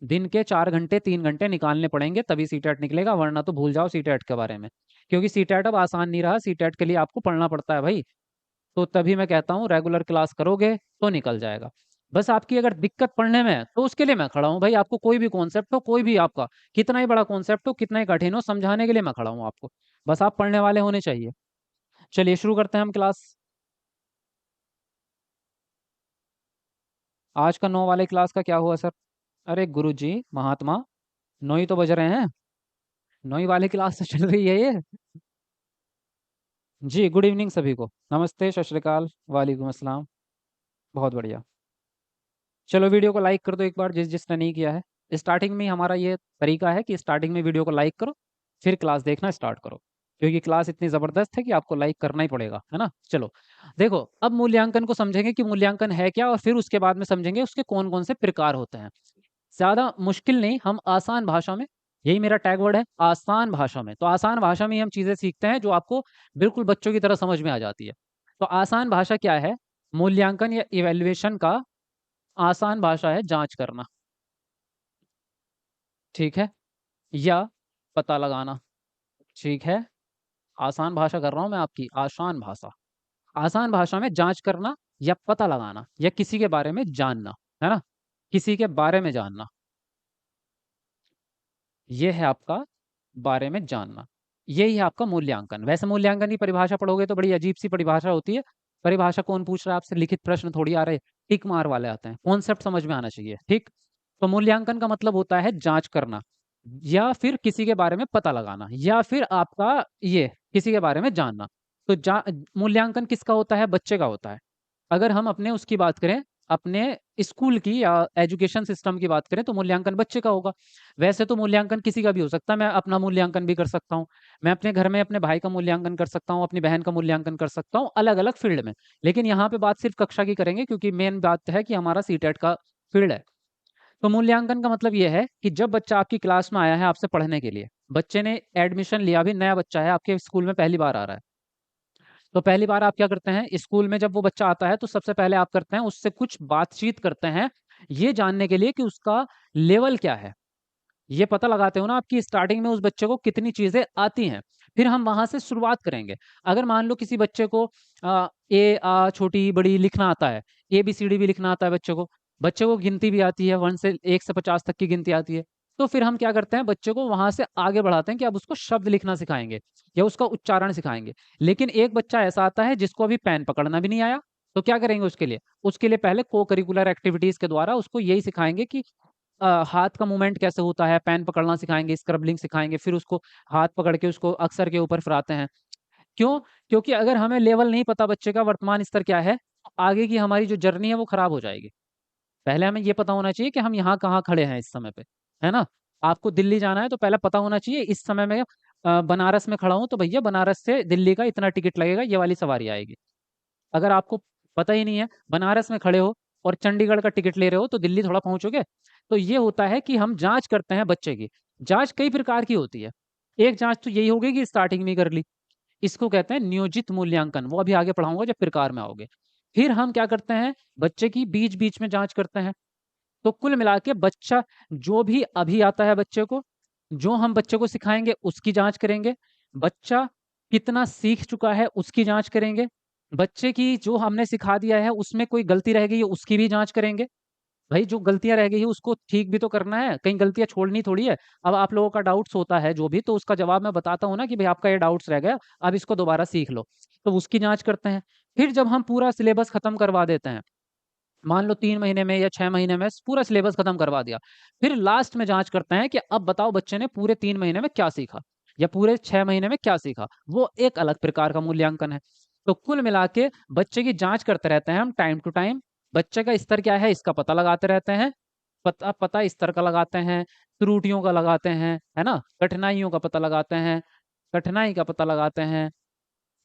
दिन के 4 घंटे 3 घंटे निकालने पड़ेंगे तभी सीटेट निकलेगा, वरना तो भूल जाओ सीटेट के बारे में। क्योंकि सीटेट अब आसान नहीं रहा, सीटेट के लिए आपको पढ़ना पड़ता है भाई। तो तभी मैं कहता हूँ रेगुलर क्लास करोगे तो निकल जाएगा। बस आपकी अगर दिक्कत पढ़ने में है तो उसके लिए मैं खड़ा हूँ भाई। आपको कोई भी कॉन्सेप्ट हो, कोई भी आपका कितना ही बड़ा कॉन्सेप्ट हो, कितना ही कठिन हो, समझाने के लिए मैं खड़ा हूँ आपको। बस आप पढ़ने वाले होने चाहिए। चलिए शुरू करते हैं हम क्लास। आज का 9 वाले क्लास का क्या हुआ सर? अरे गुरुजी महात्मा, 9 ही तो बज रहे हैं। 9 ही वाले क्लास तो चल रही है ये। जी गुड इवनिंग सभी को, नमस्ते, सत श्री अकाल, वालेकुम अस्सलाम। बहुत बढ़िया। चलो वीडियो को लाइक कर दो एक बार जिस जिसने नहीं किया है। स्टार्टिंग में ही हमारा ये तरीका है कि स्टार्टिंग में वीडियो को लाइक करो, फिर क्लास देखना स्टार्ट करो। क्योंकि क्लास इतनी ज़बरदस्त है कि आपको लाइक करना ही पड़ेगा, है ना? चलो, देखो अब मूल्यांकन को समझेंगे कि मूल्यांकन है क्या, और फिर उसके बाद में समझेंगे उसके कौन-कौन से प्रकार होते हैं। ज़्यादा मुश्किल नहीं, हम आसान भाषा में, यही मेरा टैग वर्ड है, आसान भाषा में। तो आसान भाषा में ही हम चीज़ें सीखते हैं जो आपको बिल्कुल बच्चों की तरह समझ में आ जाती है। तो आसान भाषा क्या है? मूल्यांकन या इवैल्यूएशन का आसान भाषा है जाँच करना, ठीक है? या पता लगाना, ठीक है? आसान भाषा कर रहा हूँ मैं आपकी, आसान भाषा। आसान भाषा में जाँच करना या पता लगाना या किसी के बारे में जानना, है ना? किसी के बारे में जानना, ये है आपका बारे में जानना। यही है आपका मूल्यांकन। वैसे मूल्यांकन की परिभाषा पढ़ोगे तो बड़ी अजीब-सी परिभाषा होती है। परिभाषा कौन पूछ रहा है आपसे? लिखित प्रश्न थोड़ी आ रहे, टिक मार वाले आते हैं। कॉन्सेप्ट समझ में आना चाहिए, ठीक? तो मूल्यांकन का मतलब होता है जाँच करना या फिर किसी के बारे में पता लगाना या फिर आपका ये किसी के बारे में जानना। तो मूल्यांकन किसका होता है? बच्चे का होता है। अगर हम अपने उसकी बात करें, अपने स्कूल की या एजुकेशन सिस्टम की बात करें तो मूल्यांकन बच्चे का होगा। वैसे तो मूल्यांकन किसी का भी हो सकता है, मैं अपना मूल्यांकन भी कर सकता हूँ। मैं अपने घर में अपने भाई का मूल्यांकन कर सकता हूँ, अपनी बहन का मूल्यांकन कर सकता हूँ, अलग-अलग फ़ील्ड में। लेकिन यहाँ पे बात सिर्फ़ कक्षा की करेंगे क्योंकि मेन बात है कि हमारा सीटेट का फ़ील्ड है। तो मूल्यांकन का मतलब ये है कि जब बच्चा आपकी क्लास में आया है आपसे पढ़ने के लिए, बच्चे ने एडमिशन लिया, अभी नया बच्चा है, आपके स्कूल में पहली बार आ रहा है। तो पहली बार आप क्या करते हैं, स्कूल में जब वो बच्चा आता है तो सबसे पहले आप करते हैं उससे कुछ बातचीत करते हैं, ये जानने के लिए कि उसका लेवल क्या है। ये पता लगाते हो ना आप कि स्टार्टिंग में उस बच्चे को कितनी चीज़ें आती हैं। फिर हम वहाँ से शुरुआत करेंगे। अगर मान लो किसी बच्चे को छोटी-बड़ी लिखना आता है, एबीसीडी भी लिखना आता है बच्चे को। बच्चे को गिनती भी आती है, 1 से 1 से 50 तक की गिनती आती है। तो फिर हम क्या करते हैं, बच्चे को वहाँ से आगे बढ़ाते हैं कि अब उसको शब्द लिखना सिखाएँगे या उसका उच्चारण सिखाएँगे। लेकिन एक बच्चा ऐसा आता है जिसको अभी पेन पकड़ना भी नहीं आया, तो क्या करेंगे उसके लिए? उसके लिए पहले को-करिकुलर एक्टिविटीज़ के द्वारा उसको यही सिखाएँगे कि हाथ का मूवमेंट कैसे होता है, पेन पकड़ना सिखाएँगे, स्क्रैबलिंग सिखाएँगे, फिर उसको हाथ पकड़ के उसको अक्षर के ऊपर फिराते हैं। क्यों? क्योंकि अगर हमें लेवल नहीं पता बच्चे का वर्तमान स्तर क्या है, तो आगे की हमारी जो जर्नी है वो खराब हो जाएगी। पहले हमें ये पता होना चाहिए कि हम यहाँ कहाँ खड़े हैं इस समय पे, है ना? आपको दिल्ली जाना है तो पहले पता होना चाहिए इस समय मैं बनारस में खड़ा हूँ तो भैया बनारस से दिल्ली का इतना टिकट लगेगा, ये वाली सवारी आएगी। अगर आपको पता ही नहीं है, बनारस में खड़े हो और चंडीगढ़ का टिकट ले रहे हो तो दिल्ली थोड़ा पहुँचोगे? तो ये होता है कि हम जाँच करते हैं बच्चे की। जाँच कई प्रकार की होती है। एक जाँच तो यही होगी कि स्टार्टिंग में ही कर ली। इसको कहते हैं नियोजित मूल्यांकन, वो अभी आगे पढ़ाऊँगा जब प्रकार में आओगे। फिर हम क्या करते हैं, बच्चे की बीच-बीच में जाँच करते हैं। तो कुल मिला के बच्चा जो भी अभी आता है बच्चे को, जो हम बच्चे को सिखाएँगे उसकी जाँच करेंगे। बच्चा कितना सीख चुका है उसकी जाँच करेंगे। बच्चे की जो हमने सिखा दिया है उसमें कोई गलती रह गई है उसकी भी जाँच करेंगे। भई जो गलतियाँ रह गई है उसको ठीक भी तो करना है, कहीं गलतियाँ छोड़नी थोड़ी है। अब आप लोगों का डाउट्स होता है जो भी तो उसका जवाब मैं बताता हूँ ना कि भई आपका ये डाउट्स रह गया, अब इसको दोबारा सीख लो। तो उसकी जाँच करते हैं। फिर जब हम पूरा सिलेबस खत्म करवा देते हैं, मान लो 3 महीने में या 6 महीने में पूरा सिलेबस खत्म करवा दिया। फिर लास्ट में जाँच करते हैं कि अब बताओ बच्चे ने पूरे 3 महीने में क्या सीखा? या पूरे 6 महीने में क्या सीखा? वो एक अलग प्रकार का मूल्यांकन है। तो कुल मिला के बच्चे की जाँच करते रहते हैं हम टाइम टू टाइम। बच्चे का स्तर क्या है इसका पता लगाते रहते हैं। पता पता स्तर का लगाते हैं, त्रुटियों का लगाते हैं, है ना? कठिनाइयों का पता लगाते हैं, कठिनाई का पता लगाते हैं।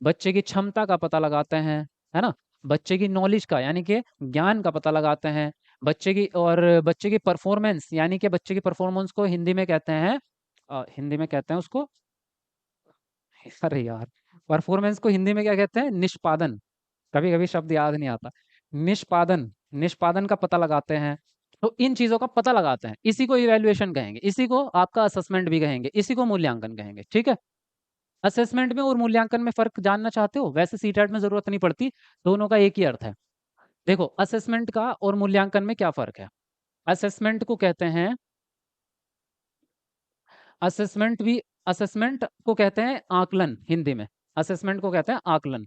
बच्चे की क्षमता का पता लगाते हैं, है ना? बच्चे की नॉलेज का यानी कि ज्ञान का पता लगाते हैं। बच्चे की परफॉर्मेंस यानी कि बच्चे की परफॉर्मेंस को हिंदी में कहते हैं हिंदी में कहते हैं उसको अरे यार! परफॉर्मेंस को हिंदी में क्या कहते हैं? निष्पादन। कभी-कभी शब्द याद नहीं आता। निष्पादन निष्पादन का पता लगाते हैं। तो इन चीजों का पता लगाते हैं, इसी को इवैल्यूएशन कहेंगे, इसी को आपका असेसमेंट भी कहेंगे, इसी को मूल्यांकन कहेंगे। ठीक है। असेसमेंट में और मूल्यांकन में फर्क जानना चाहते हो? वैसे सीटेट में जरूरत नहीं पड़ती, दोनों का एक ही अर्थ है। देखो, असेसमेंट का और मूल्यांकन में क्या फर्क है। असेसमेंट को कहते हैं, असेसमेंट भी, असेसमेंट को कहते हैं आकलन हिंदी में, असेसमेंट को कहते हैं आकलन।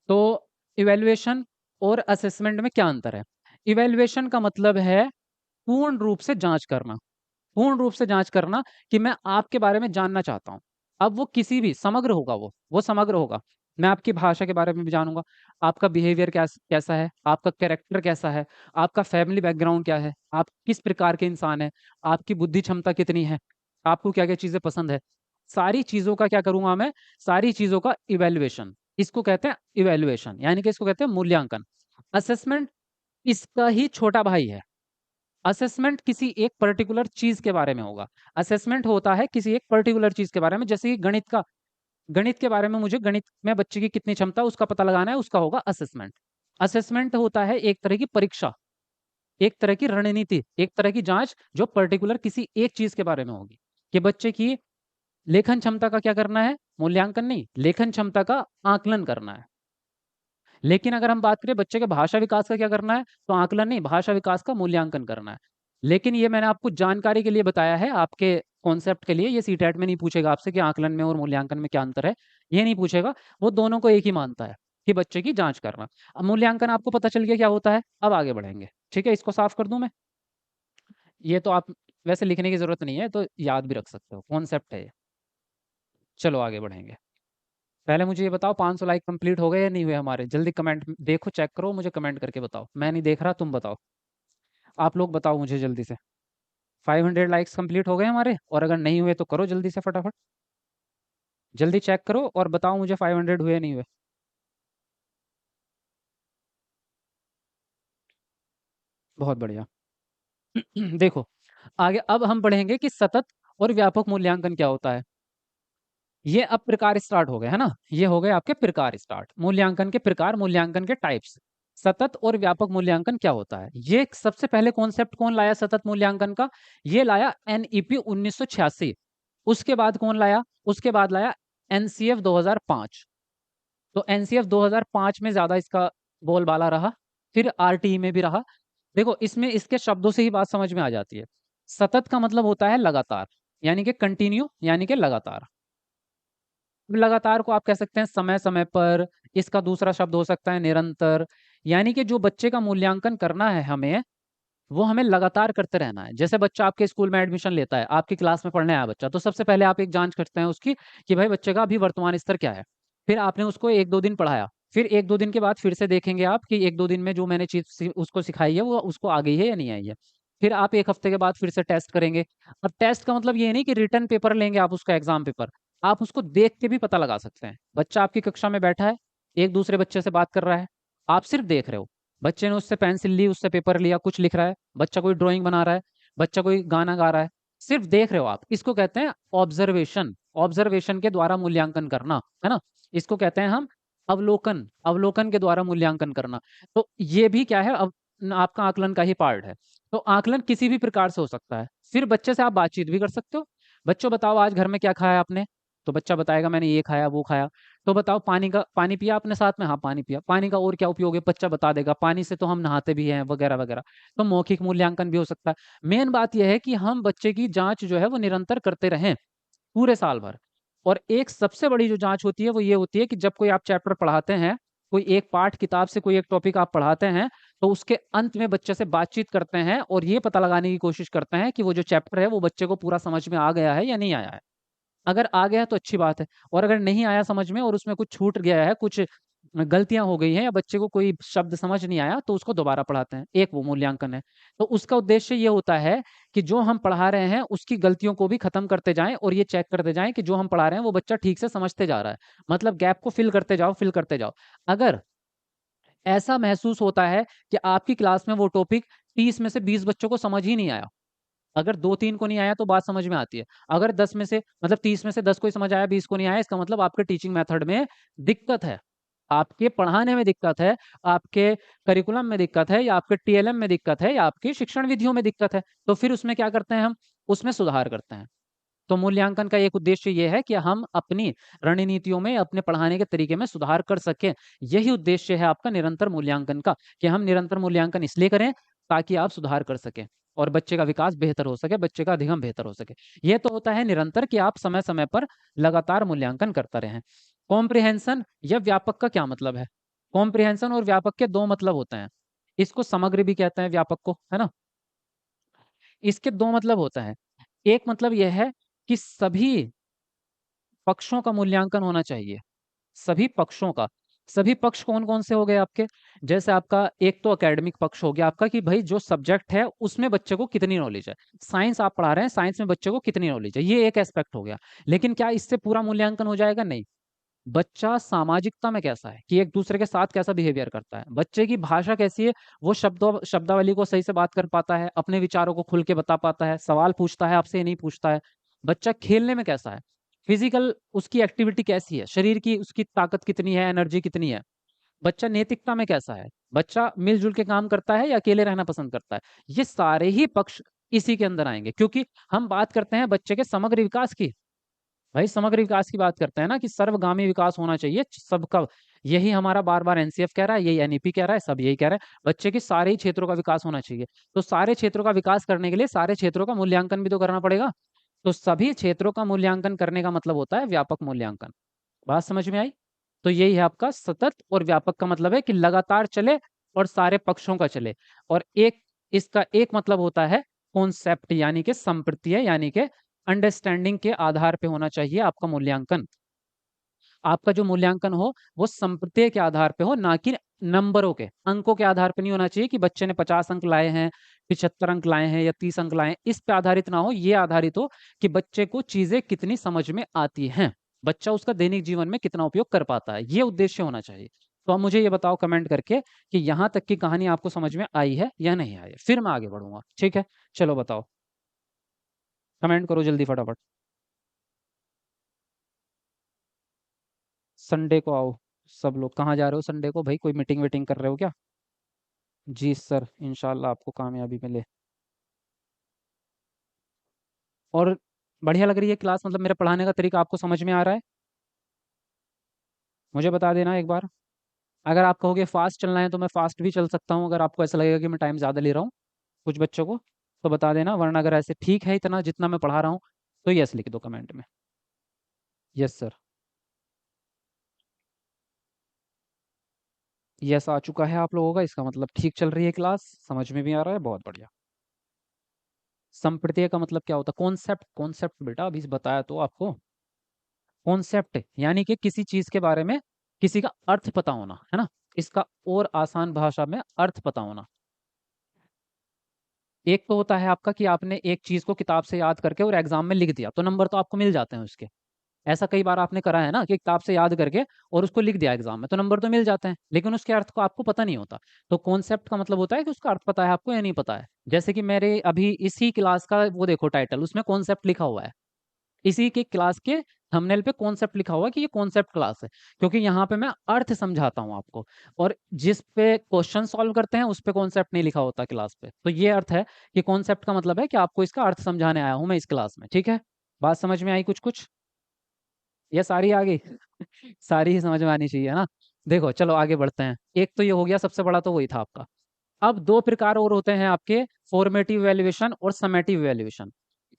तो इवैल्यूएशन और असेसमेंट में क्या अंतर है? इवैल्यूएशन का मतलब है पूर्ण रूप से जांच करना, पूर्ण रूप से जांच करना कि मैं आपके बारे में जानना चाहता हूं। अब वो किसी भी समग्र होगा, वो समग्र होगा। मैं आपकी भाषा के बारे में भी जानूंगा, आपका बिहेवियर कैसा है, आपका कैरेक्टर कैसा है, आपका फैमिली बैकग्राउंड क्या है, आप किस प्रकार के इंसान है, आपकी बुद्धि क्षमता कितनी है, आपको क्या क्या चीजें पसंद है, सारी चीजों का क्या करूंगा मैं, सारी चीजों का इवेल्युएशन, इसको कहते हैं इवेल्युएशन, यानी कि इसको कहते हैं मूल्यांकन। असेसमेंट इसका ही छोटा भाई है। असेसमेंट किसी एक पर्टिकुलर चीज के बारे में होगा, असेसमेंट होता है किसी एक पर्टिकुलर चीज के बारे में, जैसे कि गणित का, गणित के बारे में मुझे गणित में बच्चे की कितनी क्षमता है उसका पता लगाना है, उसका होगा असेसमेंट। असेसमेंट होता है एक तरह की परीक्षा, एक तरह की रणनीति, एक तरह की जांच जो पर्टिकुलर किसी एक चीज के बारे में होगी, कि बच्चे की लेखन क्षमता का क्या करना है, मूल्यांकन नहीं, लेखन क्षमता का आकलन करना है। लेकिन अगर हम बात करें बच्चे के भाषा विकास का क्या करना है, तो आकलन नहीं, भाषा विकास का मूल्यांकन करना है। लेकिन ये मैंने आपको जानकारी के लिए बताया है, आपके कॉन्सेप्ट के लिए। ये सीटेट में नहीं पूछेगा आपसे कि आकलन में और मूल्यांकन में क्या अंतर है, ये नहीं पूछेगा। वो दोनों को एक ही मानता है कि बच्चे की जांच करना। अब मूल्यांकन आपको पता चल गया क्या होता है, अब आगे बढ़ेंगे। ठीक है, इसको साफ कर दूं मैं, ये तो आप वैसे लिखने की जरूरत नहीं है, तो याद भी रख सकते हो, कॉन्सेप्ट है ये। चलो आगे बढ़ेंगे। पहले मुझे ये बताओ 500 लाइक कंप्लीट हो गए या नहीं हुए हमारे, जल्दी कमेंट देखो, चेक करो, मुझे कमेंट करके बताओ, मैं नहीं देख रहा, तुम बताओ, आप लोग बताओ मुझे जल्दी से। 500 लाइक्स कंप्लीट हो गए हमारे, और अगर नहीं हुए तो करो जल्दी से फटाफट, जल्दी चेक करो और बताओ मुझे 500 हुए या नहीं हुए। बहुत बढ़िया। देखो, आगे अब हम बढ़ेंगे कि सतत और व्यापक मूल्यांकन क्या होता है। ये अब प्रकार स्टार्ट हो गए है ना, ये हो गए आपके प्रकार स्टार्ट, मूल्यांकन के प्रकार, मूल्यांकन के टाइप्स। सतत और व्यापक मूल्यांकन क्या होता है, ये सबसे पहले कॉन्सेप्ट कौन लाया सतत मूल्यांकन का, ये लाया एनईपी 1986। उसके बाद कौन लाया, उसके बाद लाया एनसीएफ 2005। तो एनसीएफ 2005 में ज्यादा इसका बोलबाला रहा, फिर आरटीई में भी रहा। देखो, इसमें इसके शब्दों से ही बात समझ में आ जाती है। सतत का मतलब होता है लगातार, यानी कि कंटिन्यू, यानी कि लगातार। लगातार को आप कह सकते हैं समय समय पर, इसका दूसरा शब्द हो सकता है निरंतर। यानी कि जो बच्चे का मूल्यांकन करना है हमें, वो हमें लगातार करते रहना है। जैसे बच्चा आपके स्कूल में एडमिशन लेता है, आपकी क्लास में पढ़ने आया बच्चा, तो सबसे पहले आप एक जांच करते हैं उसकी कि भाई बच्चे का अभी वर्तमान स्तर क्या है। फिर आपने उसको एक दो दिन पढ़ाया, फिर एक दो दिन के बाद फिर से देखेंगे आप कि एक दो दिन में जो मैंने चीज उसको सिखाई है वो उसको आ गई है या नहीं आई है। फिर आप एक हफ्ते के बाद फिर से टेस्ट करेंगे। और टेस्ट का मतलब ये नहीं कि रिटर्न पेपर लेंगे आप उसका, एग्जाम पेपर, आप उसको देख के भी पता लगा सकते हैं। बच्चा आपकी कक्षा में बैठा है, एक दूसरे बच्चे से बात कर रहा है, आप सिर्फ देख रहे हो, बच्चे ने उससे पेंसिल ली, उससे पेपर लिया, कुछ लिख रहा है, बच्चा कोई ड्राइंग बना रहा है, बच्चा कोई गाना गा रहा है, सिर्फ देख रहे हो आप, इसको कहते हैं ऑब्जर्वेशन। ऑब्जर्वेशन के द्वारा मूल्यांकन करना, है ना, इसको कहते हैं हम अवलोकन, अवलोकन के द्वारा मूल्यांकन करना। तो ये भी क्या है, अब आपका आकलन का ही पार्ट है। तो आकलन किसी भी प्रकार से हो सकता है। फिर बच्चे से आप बातचीत भी कर सकते हो, बच्चों बताओ आज घर में क्या खाया आपने, तो बच्चा बताएगा मैंने ये खाया वो खाया। तो बताओ पानी पिया आपने साथ में, हाँ पानी पिया, पानी का और क्या उपयोग है, बच्चा बता देगा, पानी से तो हम नहाते भी हैं वगैरह वगैरह। तो मौखिक मूल्यांकन भी हो सकता है। मेन बात यह है कि हम बच्चे की जांच जो है वो निरंतर करते रहें पूरे साल भर। और एक सबसे बड़ी जो जांच होती है वो ये होती है कि जब कोई आप चैप्टर पढ़ाते हैं, कोई एक पाठ किताब से कोई एक टॉपिक आप पढ़ाते हैं, तो उसके अंत में बच्चे से बातचीत करते हैं और ये पता लगाने की कोशिश करते हैं कि वो जो चैप्टर है वो बच्चे को पूरा समझ में आ गया है या नहीं आया है। अगर आ गया तो अच्छी बात है, और अगर नहीं आया समझ में और उसमें कुछ छूट गया है, कुछ गलतियां हो गई हैं या बच्चे को कोई शब्द समझ नहीं आया, तो उसको दोबारा पढ़ाते हैं, एक वो मूल्यांकन है। तो उसका उद्देश्य ये होता है कि जो हम पढ़ा रहे हैं उसकी गलतियों को भी खत्म करते जाएं और ये चेक करते जाएं कि जो हम पढ़ा रहे हैं वो बच्चा ठीक से समझते जा रहा है। मतलब गैप को फिल करते जाओ, फिल करते जाओ। अगर ऐसा महसूस होता है कि आपकी क्लास में वो टॉपिक 30 में से 20 बच्चों को समझ ही नहीं आया, अगर 2-3 को नहीं आया तो बात समझ में आती है। अगर 10 में से मतलब 30 में से 10 को ही समझ आया, 20 को नहीं आया, इसका मतलब आपके टीचिंग मेथड में दिक्कत है। आपके पढ़ाने में दिक्कत है, आपके करिकुलम में दिक्कत है, या आपके टीएलएम में दिक्कत है, या आपकी शिक्षण विधियों में दिक्कत है, तो फिर उसमें क्या करते हैं हम? उसमें सुधार करते हैं। तो मूल्यांकन का एक उद्देश्य ये है कि हम अपनी रणनीतियों में, अपने पढ़ाने के तरीके में सुधार कर सकें। यही उद्देश्य है आपका निरंतर मूल्यांकन का, कि हम निरंतर मूल्यांकन इसलिए करें ताकि आप सुधार कर सकें और बच्चे का विकास बेहतर हो सके, बच्चे का अधिगम बेहतर हो सके। ये तो होता है निरंतर, कि आप समय-समय पर लगातार मूल्यांकन करते रहें। कॉम्प्रिहेंशन या व्यापक का क्या मतलब है? कॉम्प्रिहेंशन और व्यापक के 2 मतलब होते हैं। इसको समग्र भी कहते हैं व्यापक को, है ना? इसके 2 मतलब होते हैं। एक मतलब यह है कि सभी पक्षों का मूल्यांकन होना चाहिए, सभी पक्षों का। सभी पक्ष कौन-कौन से हो गए आपके? जैसे आपका एक तो एकेडमिक पक्ष हो गया आपका, कि भई जो सब्जेक्ट है उसमें बच्चे को कितनी नॉलेज है। साइंस आप पढ़ा रहे हैं, साइंस में बच्चे को कितनी नॉलेज है, ये एक एस्पेक्ट हो गया। लेकिन क्या इससे पूरा मूल्यांकन हो जाएगा? नहीं। बच्चा सामाजिकता में कैसा है, कि एक दूसरे के साथ कैसा बिहेवियर करता है, बच्चे की भाषा कैसी है, वो शब्दावली को सही से बात कर पाता है, अपने विचारों को खुल के बता पाता है, सवाल पूछता है, आपसे नहीं पूछता है। बच्चा खेलने में कैसा है, फिजिकल उसकी एक्टिविटी कैसी है, शरीर की उसकी ताकत कितनी है, एनर्जी कितनी है। बच्चा नैतिकता में कैसा है, बच्चा मिलजुल के काम करता है या अकेले रहना पसंद करता है। ये सारे ही पक्ष इसी के अंदर आएंगे, क्योंकि हम बात करते हैं बच्चे के समग्र विकास की। भाई समग्र विकास की बात करते हैं ना, कि सर्वगामी विकास होना चाहिए सबका। यही हमारा बार-बार एनसीएफ कह रहा है, यही एनईपी कह रहा है, सब यही कह रहे हैं। बच्चे के सारे ही क्षेत्रों का विकास होना चाहिए। तो सारे क्षेत्रों का विकास करने के लिए सारे क्षेत्रों का मूल्यांकन भी तो करना पड़ेगा। तो सभी क्षेत्रों का मूल्यांकन करने का मतलब होता है व्यापक मूल्यांकन। बात समझ में आई? तो यही है आपका सतत और व्यापक का मतलब है कि लगातार चले और सारे पक्षों का चले। और एक इसका एक मतलब होता है कॉन्सेप्ट, यानी कि संप्रत्यय, यानी कि अंडरस्टैंडिंग के आधार पे होना चाहिए आपका मूल्यांकन। आपका जो मूल्यांकन हो वो संप्रत्यय के आधार पे हो, ना कि नंबरों के, अंकों के आधार पे नहीं होना चाहिए कि बच्चे ने 50 अंक लाए हैं, 75 अंक लाए हैं या 30 अंक लाए हैं। इस पे आधारित ना हो, ये आधारित हो कि बच्चे को चीजें कितनी समझ में आती हैं, बच्चा उसका दैनिक जीवन में कितना उपयोग कर पाता है, ये उद्देश्य होना चाहिए। तो अब मुझे ये बताओ कमेंट करके कि यहाँ तक की कहानी आपको समझ में आई है या नहीं आई है, फिर मैं आगे बढ़ूंगा। ठीक है, चलो बताओ, कमेंट करो जल्दी फटाफट। संडे को आओ। सब लोग कहाँ जा रहे हो संडे को भाई? कोई मीटिंग वीटिंग कर रहे हो क्या? जी सर, इंशाल्लाह आपको कामयाबी मिले। और बढ़िया लग रही है क्लास, मतलब मेरा पढ़ाने का तरीका आपको समझ में आ रहा है? मुझे बता देना एक बार। अगर आप कहोगे फास्ट चलना है तो मैं फास्ट भी चल सकता हूँ, अगर आपको ऐसा लगेगा कि मैं टाइम ज़्यादा ले रहा हूँ कुछ बच्चों को, तो बता देना। वरना अगर ऐसे ठीक है इतना जितना मैं पढ़ा रहा हूँ, तो यस लिख दो कमेंट में। Yes sir. यस आ चुका है आप लोगों का, इसका मतलब ठीक चल रही है क्लास, समझ में भी आ रहा है, बहुत बढ़िया। संप्रत्यय का मतलब क्या होता है? कॉन्सेप्ट, कॉन्सेप्ट बेटा अभी बताया तो आपको। कॉन्सेप्ट यानी कि किसी चीज के बारे में किसी का अर्थ पता होना, है ना? इसका और आसान भाषा में अर्थ पता होना। एक तो होता है आपका कि आपने एक चीज को किताब से याद करके और एग्जाम में लिख दिया, तो नंबर तो आपको मिल जाते हैं उसके। ऐसा कई बार आपने करा है ना, कि किताब से याद करके और उसको लिख दिया एग्जाम में, तो नंबर तो मिल जाते हैं, लेकिन उसके अर्थ को आपको पता नहीं होता। तो कॉन्सेप्ट का मतलब होता है कि उसका अर्थ पता है आपको या नहीं पता है। जैसे कि मेरे अभी इसी क्लास का वो देखो टाइटल, उसमें कॉन्सेप्ट लिखा हुआ है। इसी के क्लास के थंबनेल पे कॉन्सेप्ट लिखा हुआ है कि ये कॉन्सेप्ट क्लास है, क्योंकि यहाँ पे मैं अर्थ समझाता हूँ आपको। और जिस पे क्वेश्चन सॉल्व करते हैं उस पे कॉन्सेप्ट नहीं लिखा होता क्लास पे। तो ये अर्थ है कि कॉन्सेप्ट का मतलब है कि आपको इसका अर्थ समझाने आया हूँ मैं इस क्लास में। ठीक है, बात समझ में आई कुछ कुछ? ये सारी आ गई सारी ही समझ में आनी चाहिए ना। देखो चलो आगे बढ़ते हैं। एक तो ये हो गया, सबसे बड़ा तो वही था आपका। अब दो प्रकार और होते हैं आपके, फॉर्मेटिव वैल्यूएशन और समेटिव वैल्यूएशन।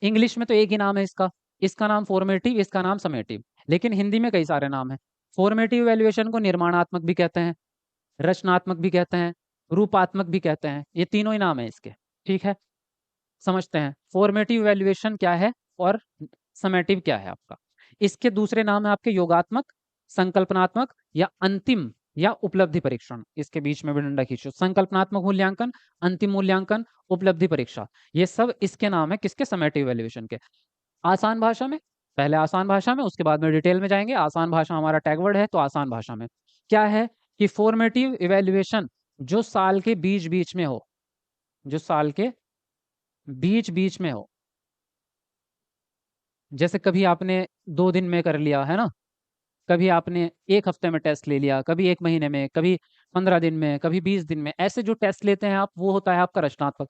इंग्लिश में तो एक ही नाम है इसका, इसका नाम फॉर्मेटिव, इसका नाम समेटिव। लेकिन हिंदी में कई सारे नाम हैं। फॉर्मेटिव वैल्यूएशन को निर्माणात्मक भी कहते हैं, रचनात्मक भी कहते हैं, रूपात्मक भी कहते हैं, ये तीनों ही नाम है इसके। ठीक है, समझते हैं फॉर्मेटिव वैल्यूएशन क्या है और समेटिव क्या है आपका। इसके दूसरे नाम है आपके योगात्मक, संकल्पनात्मक या अंतिम या उपलब्धि परीक्षण। इसके बीच में भी डंडा खींचो, संकल्पनात्मक मूल्यांकन, अंतिम मूल्यांकन, उपलब्धि परीक्षा, ये सब इसके नाम है किसके? समेटिव वैल्यूएशन के। आसान भाषा में, पहले आसान भाषा में उसके बाद में डिटेल में जाएंगे। आसान भाषा हमारा टैगवर्ड है, तो आसान भाषा में क्या है कि फॉर्मेटिव इवैल्यूएशन जो साल के बीच बीच में हो, जो साल के बीच बीच में हो। जैसे कभी आपने 2 दिन में कर लिया है ना, कभी आपने एक हफ्ते में टेस्ट ले लिया, कभी एक महीने में, कभी 15 दिन में, कभी 20 दिन में, ऐसे जो टेस्ट लेते हैं आप, वो होता है आपका रचनात्मक।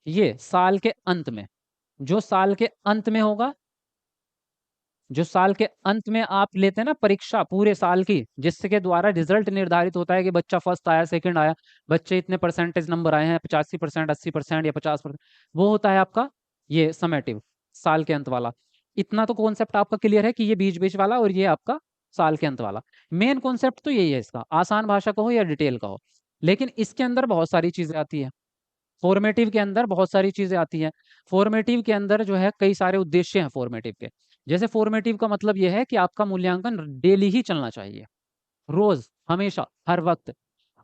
ये साल के अंत में, जो साल के अंत में होगा, जो साल के अंत में आप लेते हैं ना परीक्षा पूरे साल की, जिसके द्वारा रिजल्ट निर्धारित होता है कि बच्चा फर्स्ट आया, सेकंड आया, बच्चे इतने परसेंटेज नंबर आए हैं, 85%, 80% या 50%, वो होता है आपका ये समेटिव, साल के अंत वाला। इतना तो कॉन्सेप्ट आपका क्लियर है कि ये बीच बीच वाला और ये आपका साल के अंत वाला। मेन कॉन्सेप्ट तो यही है इसका, आसान भाषा कहो या डिटेल कहो, लेकिन इसके अंदर बहुत सारी चीजें आती है। फॉर्मेटिव के अंदर बहुत सारी चीजें आती हैं। फॉर्मेटिव के अंदर जो है कई सारे उद्देश्य हैं फॉर्मेटिव के। जैसे फॉर्मेटिव का मतलब यह है कि आपका मूल्यांकन डेली ही चलना चाहिए, रोज, हमेशा, हर वक्त।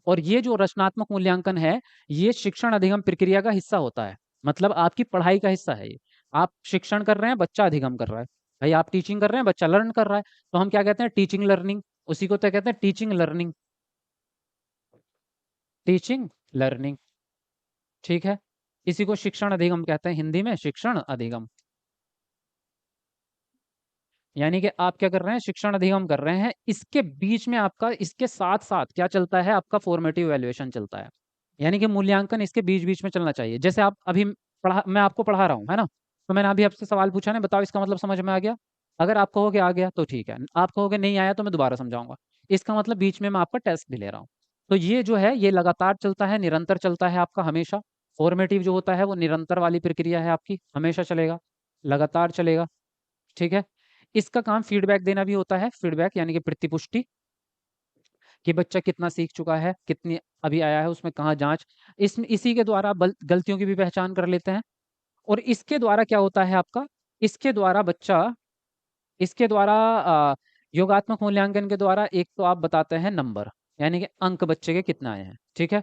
और ये जो रचनात्मक मूल्यांकन है, ये शिक्षण अधिगम प्रक्रिया का हिस्सा होता है, मतलब आपकी पढ़ाई का हिस्सा है ये। आप शिक्षण कर रहे हैं, बच्चा अधिगम कर रहा है। भाई आप टीचिंग कर रहे हैं, बच्चा लर्न कर रहा है, तो हम क्या कहते हैं, टीचिंग लर्निंग। उसी को तो कहते हैं टीचिंग लर्निंग, टीचिंग लर्निंग। ठीक है, इसी को शिक्षण अधिगम कहते हैं, हिंदी में शिक्षण अधिगम। यानी कि आप क्या कर रहे हैं, शिक्षण अधिगम कर रहे हैं, इसके बीच में आपका, इसके साथ साथ क्या चलता है, आपका फॉर्मेटिव वैल्यूएशन चलता है। यानी कि मूल्यांकन इसके बीच बीच में चलना चाहिए। जैसे आप अभी पढ़ा, मैं आपको पढ़ा रहा हूँ, है ना, तो मैंने अभी आपसे सवाल पूछा ना, बताओ इसका मतलब समझ में आ गया। अगर आप कहोगे आ गया तो ठीक है, आप कहोगे नहीं आया तो मैं दोबारा समझाऊंगा। इसका मतलब बीच में मैं आपका टेस्ट भी ले रहा हूँ। तो ये जो है ये लगातार चलता है, निरंतर चलता है आपका हमेशा। फॉर्मेटिव जो होता है वो निरंतर वाली प्रक्रिया है आपकी, हमेशा चलेगा, लगातार चलेगा। ठीक है, इसका काम फीडबैक देना भी होता है। फीडबैक यानी कि प्रतिपुष्टि, कि बच्चा कितना सीख चुका है, कितनी अभी आया है, उसमें कहाँ जांच। इसी के द्वारा आप गलतियों की भी पहचान कर लेते हैं। और इसके द्वारा क्या होता है आपका, इसके द्वारा बच्चा, इसके द्वारा योगात्मक मूल्यांकन के द्वारा एक तो आप बताते हैं नंबर, यानी कि अंक बच्चे के कितना आए हैं। ठीक है,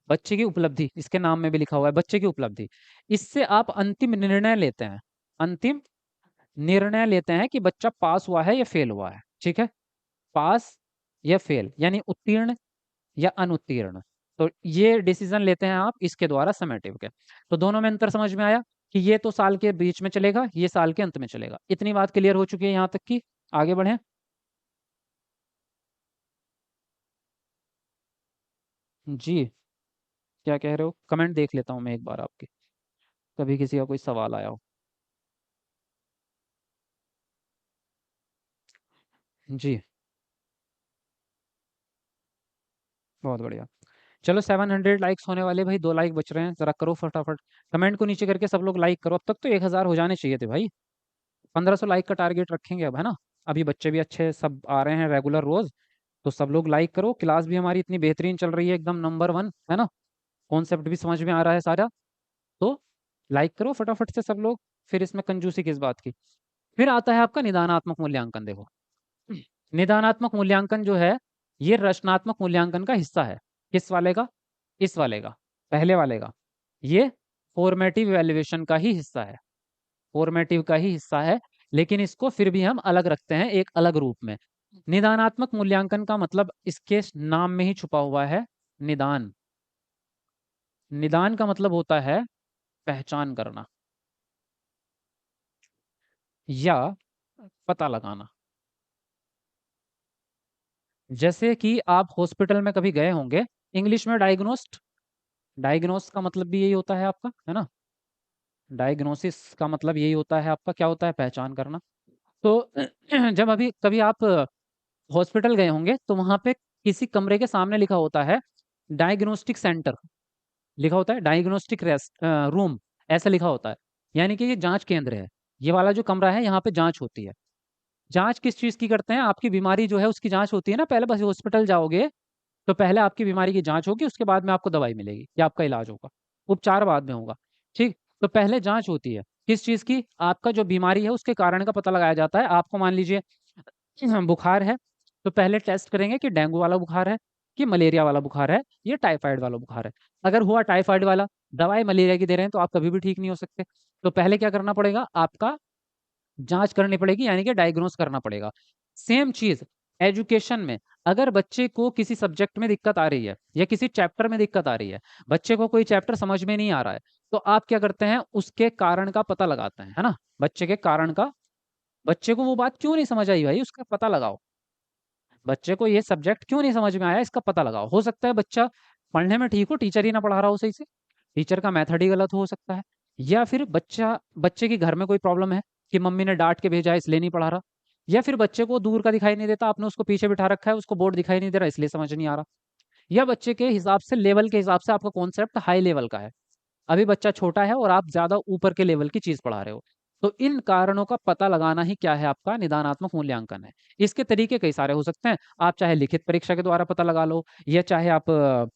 बच्चे की उपलब्धि, इसके नाम में भी लिखा हुआ है बच्चे की उपलब्धि। इससे आप अंतिम निर्णय लेते हैं, अंतिम निर्णय लेते हैं कि बच्चा पास हुआ है या फेल हुआ है। ठीक है, पास या फेल, यानी उत्तीर्ण या अनुत्तीर्ण। तो ये डिसीजन लेते हैं आप इसके द्वारा, समेटिव के। तो दोनों में अंतर समझ में आया कि ये तो साल के बीच में चलेगा, ये साल के अंत में चलेगा। इतनी बात क्लियर हो चुकी है यहाँ तक कि आगे बढ़े। जी, क्या कह रहे हो, कमेंट देख लेता हूँ मैं एक बार आपके, कभी किसी का कोई सवाल आया हो। जी, बहुत बढ़िया। चलो 700 लाइक्स होने वाले भाई, 2 लाइक बच रहे हैं, जरा करो फटाफट। कमेंट को नीचे करके सब लोग लाइक करो, अब तक तो 1000 हो जाने चाहिए थे भाई। 1500 लाइक का टारगेट रखेंगे अब, है ना। अभी बच्चे भी अच्छे सब आ रहे हैं रेगुलर रोज, तो सब लोग लाइक करो। क्लास भी हमारी इतनी बेहतरीन चल रही है, एकदम नंबर 1, है ना। कॉन्सेप्ट भी समझ में आ रहा है सारा। तो लाइक करो फटाफट से सब लोग, फिर इसमें कंजूसी किस बात की। फिर आता है आपका निदानात्मक मूल्यांकन। देखो, निदानात्मक मूल्यांकन जो है, ये रचनात्मक मूल्यांकन का हिस्सा है। किस वाले का, इस वाले का, पहले वाले का। ये फॉर्मेटिव वैल्यूएशन का ही हिस्सा है, फॉर्मेटिव का ही हिस्सा है। लेकिन इसको फिर भी हम अलग रखते हैं, एक अलग रूप में। निदानात्मक मूल्यांकन का मतलब इसके नाम में ही छुपा हुआ है, निदान। निदान का मतलब होता है पहचान करना या पता लगाना। जैसे कि आप हॉस्पिटल में कभी गए होंगे, इंग्लिश में डायग्नोस्ट, डायग्नोस का मतलब भी यही होता है आपका, है ना। डायग्नोसिस का मतलब यही होता है आपका, क्या होता है, पहचान करना। तो जब अभी कभी आप हॉस्पिटल गए होंगे, तो वहां पे किसी कमरे के सामने लिखा होता है डायग्नोस्टिक सेंटर, लिखा होता है डायग्नोस्टिक रेस्ट रूम, ऐसा लिखा होता है। यानी कि ये जांच केंद्र है, ये वाला जो कमरा है, यहाँ पे जांच होती है। जांच किस चीज की करते हैं, आपकी बीमारी जो है उसकी जांच होती है ना। पहले बस हॉस्पिटल जाओगे तो पहले आपकी बीमारी की जांच होगी, उसके बाद में आपको दवाई मिलेगी या आपका इलाज होगा, उपचार बाद में होगा। ठीक, तो पहले जांच होती है किस चीज की, आपका जो बीमारी है उसके कारण का पता लगाया जाता है। आपको मान लीजिए बुखार है, तो पहले टेस्ट करेंगे कि डेंगू वाला बुखार है, कि मलेरिया वाला बुखार है, ये टाइफाइड वाला बुखार है। अगर हुआ टाइफाइड वाला, दवाई मलेरिया की दे रहे हैं, तो आप कभी भी ठीक नहीं हो सकते। तो पहले क्या करना पड़ेगा, आपका जांच करनी पड़ेगी, यानी कि डायग्नोस करना पड़ेगा। सेम चीज एजुकेशन में, अगर बच्चे को किसी सब्जेक्ट में दिक्कत आ रही है या किसी चैप्टर में दिक्कत आ रही है, बच्चे को कोई चैप्टर समझ में नहीं आ रहा है, तो आप क्या करते हैं, उसके कारण का पता लगाते हैं, है ना। बच्चे के कारण का, बच्चे को वो बात क्यों नहीं समझ आई भाई, उसका पता लगाओ। बच्चे को ये सब्जेक्ट क्यों नहीं समझ में आया, इसका पता लगाओ। हो सकता है बच्चा पढ़ने में ठीक हो, टीचर ही ना पढ़ा रहा हो सही से, टीचर का मेथड ही गलत हो सकता है, या फिर बच्चे के घर में कोई प्रॉब्लम है कि मम्मी ने डांट के भेजा है इसलिए नहीं पढ़ा रहा, या फिर बच्चे को दूर का दिखाई नहीं देता, आपने उसको पीछे बिठा रखा है, उसको बोर्ड दिखाई नहीं दे रहा इसलिए समझ नहीं आ रहा, या बच्चे के हिसाब से, लेवल के हिसाब से आपका कॉन्सेप्ट हाई लेवल का है, अभी बच्चा छोटा है और आप ज्यादा ऊपर के लेवल की चीज पढ़ा रहे हो। तो इन कारणों का पता लगाना ही क्या है, आपका निदानात्मक मूल्यांकन है। इसके तरीके कई सारे हो सकते हैं, आप चाहे लिखित परीक्षा के द्वारा पता लगा लो, या चाहे आप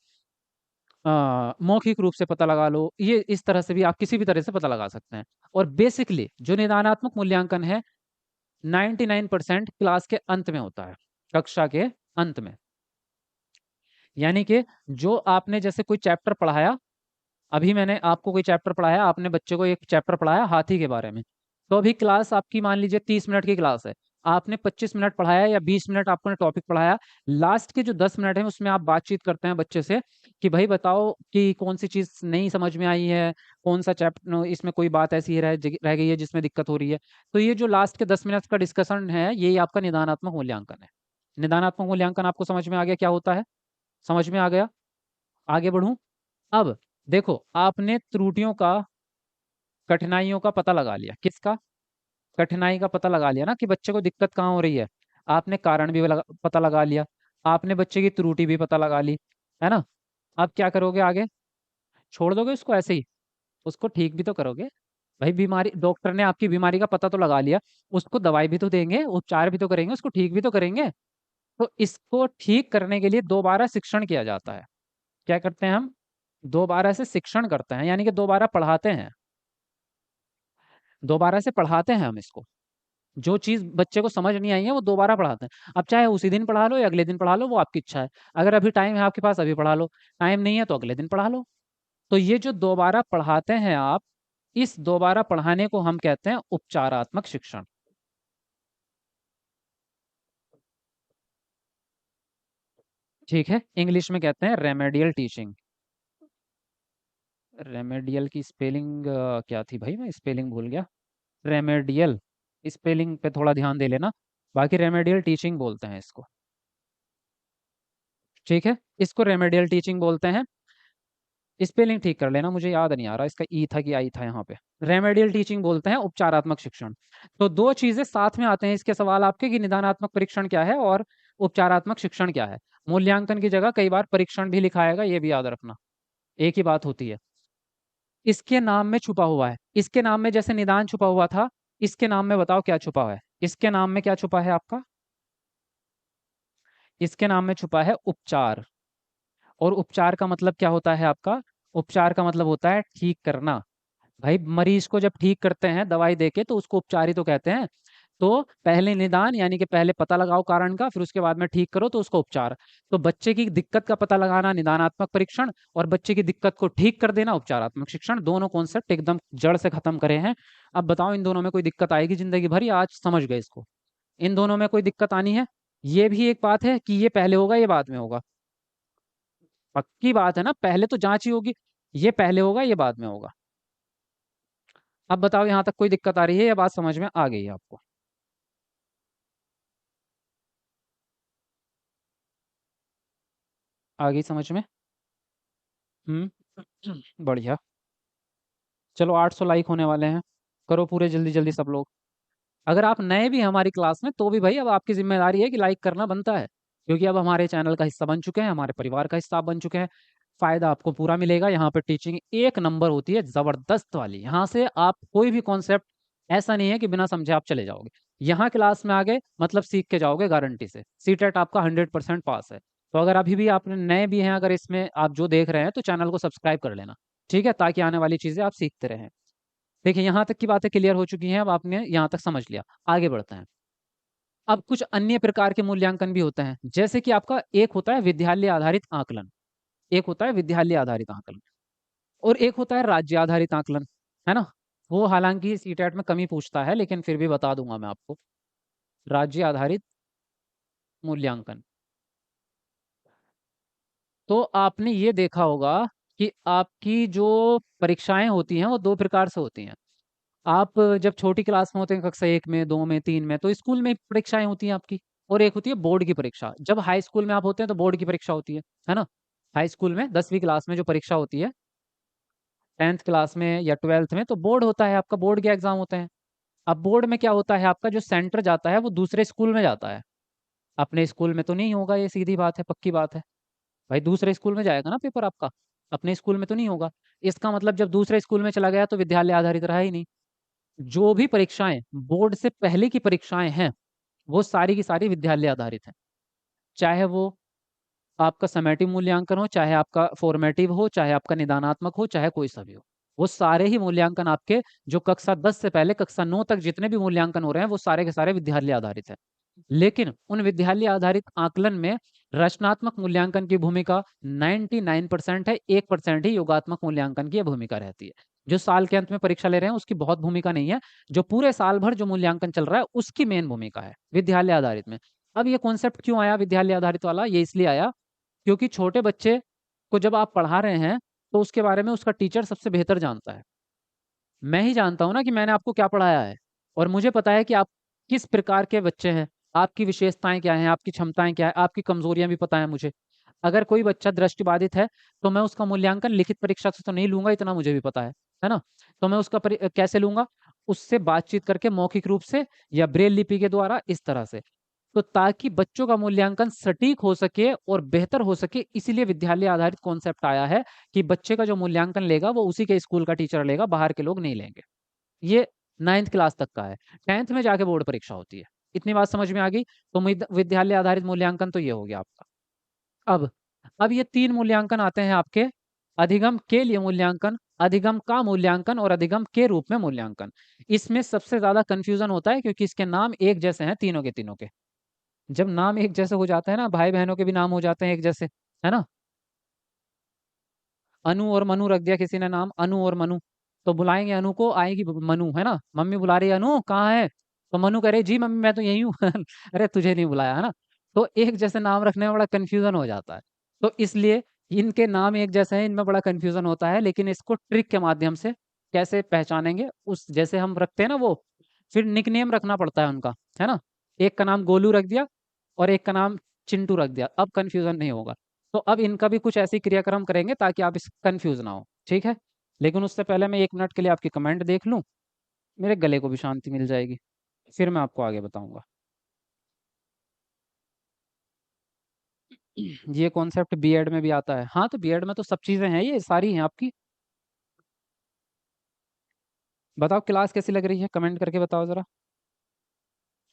मौखिक रूप से पता लगा लो, ये इस तरह से भी आप किसी भी तरह से पता लगा सकते हैं। और बेसिकली जो निदानात्मक मूल्यांकन है 99% क्लास के अंत में होता है, कक्षा के अंत में। यानी कि जो आपने जैसे कोई चैप्टर पढ़ाया, अभी मैंने आपको कोई चैप्टर पढ़ाया, आपने बच्चे को एक चैप्टर पढ़ाया हाथी के बारे में, तो अभी क्लास आपकी मान लीजिए 30 मिनट की क्लास है, आपने 25 मिनट पढ़ाया या 20 मिनट आपने टॉपिक पढ़ाया, लास्ट के जो 10 मिनट है उसमें आप बातचीत करते हैं बच्चे से कि भाई बताओ कि कौन सी चीज नहीं समझ में आई है, कौन सा चैप्टर इसमें कोई बात ऐसी रह गई है जिसमें दिक्कत हो रही है। तो ये जो लास्ट के 10 मिनट का डिस्कशन है, यही आपका निदानात्मक मूल्यांकन है। निदानात्मक मूल्यांकन आपको समझ में आ गया क्या होता है? समझ में आ गया? आगे बढ़ूं? अब देखो, आपने त्रुटियों का, कठिनाइयों का पता लगा लिया, किसका? कठिनाई का पता लगा लिया ना कि बच्चे को दिक्कत कहाँ हो रही है, आपने कारण भी पता लगा लिया, आपने बच्चे की त्रुटि भी पता लगा ली, है ना? अब क्या करोगे आगे? छोड़ दोगे उसको ऐसे ही? उसको ठीक भी तो करोगे। भाई बीमारी, डॉक्टर ने आपकी बीमारी का पता तो लगा लिया, उसको दवाई भी तो देंगे, उपचार भी तो करेंगे, उसको ठीक भी तो करेंगे। तो इसको ठीक करने के लिए दोबारा शिक्षण किया जाता है। क्या करते हैं हम? दोबारा से शिक्षण करते हैं, यानी कि दोबारा पढ़ाते हैं, दोबारा से पढ़ाते हैं हम इसको। जो चीज बच्चे को समझ नहीं आई है वो दोबारा पढ़ाते हैं। अब चाहे उसी दिन पढ़ा लो या अगले दिन पढ़ा लो, वो आपकी इच्छा है। अगर अभी टाइम है आपके पास अभी पढ़ा लो, टाइम नहीं है तो अगले दिन पढ़ा लो। तो ये जो दोबारा पढ़ाते हैं आप, इस दोबारा पढ़ाने को हम कहते हैं उपचारात्मक शिक्षण। ठीक है, इंग्लिश में कहते हैं रेमेडियल टीचिंग। रेमेडियल की स्पेलिंग क्या थी भाई, मैं स्पेलिंग भूल गया। रेमेडियल, स्पेलिंग पे थोड़ा ध्यान दे लेना। बाकी रेमेडियल टीचिंग बोलते हैं इसको। ठीक है, इसको रेमेडियल टीचिंग बोलते हैं। स्पेलिंग ठीक कर लेना, मुझे याद नहीं आ रहा इसका ई था कि आई था यहाँ पे। रेमेडियल टीचिंग बोलते हैं उपचारात्मक शिक्षण। तो दो चीजें साथ में आते हैं इसके सवाल आपके कि निदानात्मक परीक्षण क्या है और उपचारात्मक शिक्षण क्या है। मूल्यांकन की जगह कई बार परीक्षण भी लिखा आएगा, ये भी याद रखना, एक ही बात होती है। इसके नाम में छुपा हुआ है, इसके नाम में जैसे निदान छुपा हुआ था, इसके नाम में बताओ क्या छुपा हुआ है? इसके नाम में क्या छुपा है आपका? इसके नाम में छुपा है उपचार। और उपचार का मतलब क्या होता है आपका? उपचार का मतलब होता है ठीक करना। भाई मरीज को जब ठीक करते हैं दवाई देके तो उसको उपचार ही तो कहते हैं। तो पहले निदान यानी कि पहले पता लगाओ कारण का, फिर उसके बाद में ठीक करो तो उसको उपचार। तो बच्चे की दिक्कत का पता लगाना निदानात्मक परीक्षण, और बच्चे की दिक्कत को ठीक कर देना उपचारात्मक शिक्षण। दोनों कॉन्सेप्ट एकदम जड़ से खत्म करे हैं। अब बताओ इन दोनों में कोई दिक्कत आएगी जिंदगी भर, या आज समझ गए इसको? इन दोनों में कोई दिक्कत आनी है? ये भी एक बात है कि ये पहले होगा ये बाद में होगा। पक्की बात है ना, पहले तो जांच ही होगी। ये पहले होगा ये बाद में होगा। अब बताओ यहाँ तक कोई दिक्कत आ रही है या बात समझ में आ गई है आपको? आ गई समझ में? हम्म। बढ़िया। चलो 800 लाइक होने वाले हैं, करो पूरे जल्दी जल्दी सब लोग। अगर आप नए भी हैं हमारी क्लास में तो भी भाई अब आपकी जिम्मेदारी है कि लाइक करना बनता है, क्योंकि अब हमारे चैनल का हिस्सा बन चुके हैं, हमारे परिवार का हिस्सा आप बन चुके हैं। फायदा आपको पूरा मिलेगा। यहाँ पे टीचिंग एक नंबर होती है, जबरदस्त वाली। यहाँ से आप कोई भी कॉन्सेप्ट ऐसा नहीं है कि बिना समझे आप चले जाओगे। यहाँ क्लास में आ गए मतलब सीख के जाओगे गारंटी से। सीटेट आपका 100% पास है। तो अगर अभी भी आप नए भी हैं, अगर इसमें आप जो देख रहे हैं, तो चैनल को सब्सक्राइब कर लेना, ठीक है, ताकि आने वाली चीजें आप सीखते रहें। देखिए यहाँ तक की बातें क्लियर हो चुकी हैं, अब आपने यहाँ तक समझ लिया। आगे बढ़ते हैं। अब कुछ अन्य प्रकार के मूल्यांकन भी होते हैं, जैसे कि आपका एक होता है विद्यालय आधारित आकलन, एक होता है विद्यालय आधारित आकलन, और एक होता है राज्य आधारित आकलन, है ना? वो हालांकि सीटेट में कमी पूछता है, लेकिन फिर भी बता दूंगा मैं आपको। राज्य आधारित मूल्यांकन। तो आपने ये देखा होगा कि आपकी जो परीक्षाएं होती हैं वो दो प्रकार से होती हैं। आप जब छोटी क्लास में होते हैं, कक्षा 1 में, 2 में, 3 में, तो स्कूल में परीक्षाएं होती हैं आपकी। और एक होती है बोर्ड की परीक्षा। जब हाई स्कूल में आप होते हैं तो बोर्ड की परीक्षा होती है ना? हाई स्कूल में 10वीं क्लास में जो परीक्षा होती है, 10th क्लास में या 12th में, तो बोर्ड होता है आपका, बोर्ड के एग्जाम होते हैं। अब बोर्ड में क्या होता है, आपका जो सेंटर जाता है वो दूसरे स्कूल में जाता है। अपने स्कूल में तो नहीं होगा, ये सीधी बात है, पक्की बात है। भाई दूसरे स्कूल में जाएगा ना पेपर आपका, अपने स्कूल में तो नहीं होगा। इसका मतलब जब दूसरे स्कूल में चला गया तो विद्यालय आधारित रहा ही नहीं। जो भी परीक्षाएं बोर्ड से पहले की परीक्षाएं हैं, वो सारी की सारी विद्यालय आधारित हैं। चाहे वो आपका समेटिव मूल्यांकन हो, चाहे आपका फॉर्मेटिव हो, चाहे आपका निदानात्मक हो, चाहे कोई सा भी हो, वो सारे ही मूल्यांकन आपके जो कक्षा 10 से पहले कक्षा 9 तक जितने भी मूल्यांकन हो रहे हैं वो सारे के सारे विद्यालय आधारित है। लेकिन उन विद्यालय आधारित आकलन में रचनात्मक मूल्यांकन की भूमिका 99% है, 1% ही योगात्मक मूल्यांकन की भूमिका रहती है। जो साल के अंत में परीक्षा ले रहे हैं उसकी बहुत भूमिका नहीं है, जो पूरे साल भर जो मूल्यांकन चल रहा है उसकी मेन भूमिका है विद्यालय आधारित में। अब ये कॉन्सेप्ट क्यों आया विद्यालय आधारित वाला, ये इसलिए आया क्योंकि छोटे बच्चे को जब आप पढ़ा रहे हैं तो उसके बारे में उसका टीचर सबसे बेहतर जानता है। मैं ही जानता हूँ ना कि मैंने आपको क्या पढ़ाया है, और मुझे पता है कि आप किस प्रकार के बच्चे हैं, आपकी विशेषताएं क्या हैं, आपकी क्षमताएं क्या है, आपकी कमजोरियां भी पता है मुझे। अगर कोई बच्चा दृष्टिबाधित है तो मैं उसका मूल्यांकन लिखित परीक्षा से तो नहीं लूंगा, इतना मुझे भी पता है ना? तो मैं उसका कैसे लूंगा? उससे बातचीत करके, मौखिक रूप से या ब्रेल लिपि के द्वारा, इस तरह से। तो ताकि बच्चों का मूल्यांकन सटीक हो सके और बेहतर हो सके, इसीलिए विद्यालय आधारित कॉन्सेप्ट आया है कि बच्चे का जो मूल्यांकन लेगा वो उसी के स्कूल का टीचर लेगा, बाहर के लोग नहीं लेंगे। ये 9th क्लास तक का है। 10th में जाके बोर्ड परीक्षा होती है। इतनी बात समझ में आ गई? तो विद्यालय आधारित मूल्यांकन तो ये हो गया आपका। अब अब ये 3 मूल्यांकन आते हैं आपके, अधिगम के लिए मूल्यांकन, अधिगम का मूल्यांकन और अधिगम के रूप में मूल्यांकन। इसमें सबसे ज्यादा कंफ्यूजन होता है क्योंकि इसके नाम एक जैसे हैं तीनों के तीनों के। जब नाम एक जैसे हो जाते हैं ना, भाई बहनों के भी नाम हो जाते हैं एक जैसे, है ना? अनु और मनु रख दिया किसी ने नाम, अनु और मनु, तो बुलाएंगे अनु को, आएगी मनु, है ना? मम्मी बुला रही है, अनु कहाँ है? तो मनु कह रही जी मम्मी मैं तो यही हूँ। अरे तुझे नहीं बुलाया, है ना? तो एक जैसे नाम रखने में बड़ा कंफ्यूजन हो जाता है। तो इसलिए इनके नाम एक जैसे हैं, इनमें बड़ा कंफ्यूजन होता है, लेकिन इसको ट्रिक के माध्यम से कैसे पहचानेंगे, उस जैसे हम रखते हैं ना वो, फिर निकनेम रखना पड़ता है उनका, है ना? एक का नाम गोलू रख दिया और एक का नाम चिंटू रख दिया, अब कंफ्यूजन नहीं होगा। तो अब इनका भी कुछ ऐसी क्रियाक्रम करेंगे ताकि आप इस कंफ्यूज ना हो, ठीक है? लेकिन उससे पहले मैं 1 मिनट के लिए आपकी कमेंट देख लूं, मेरे गले को भी शांति मिल जाएगी, फिर मैं आपको आगे बताऊंगा। ये कॉन्सेप्ट बीएड में भी आता है। हाँ, तो बीएड में तो सब चीजें हैं, ये सारी हैं आपकी। बताओ क्लास कैसी लग रही है, कमेंट करके बताओ जरा।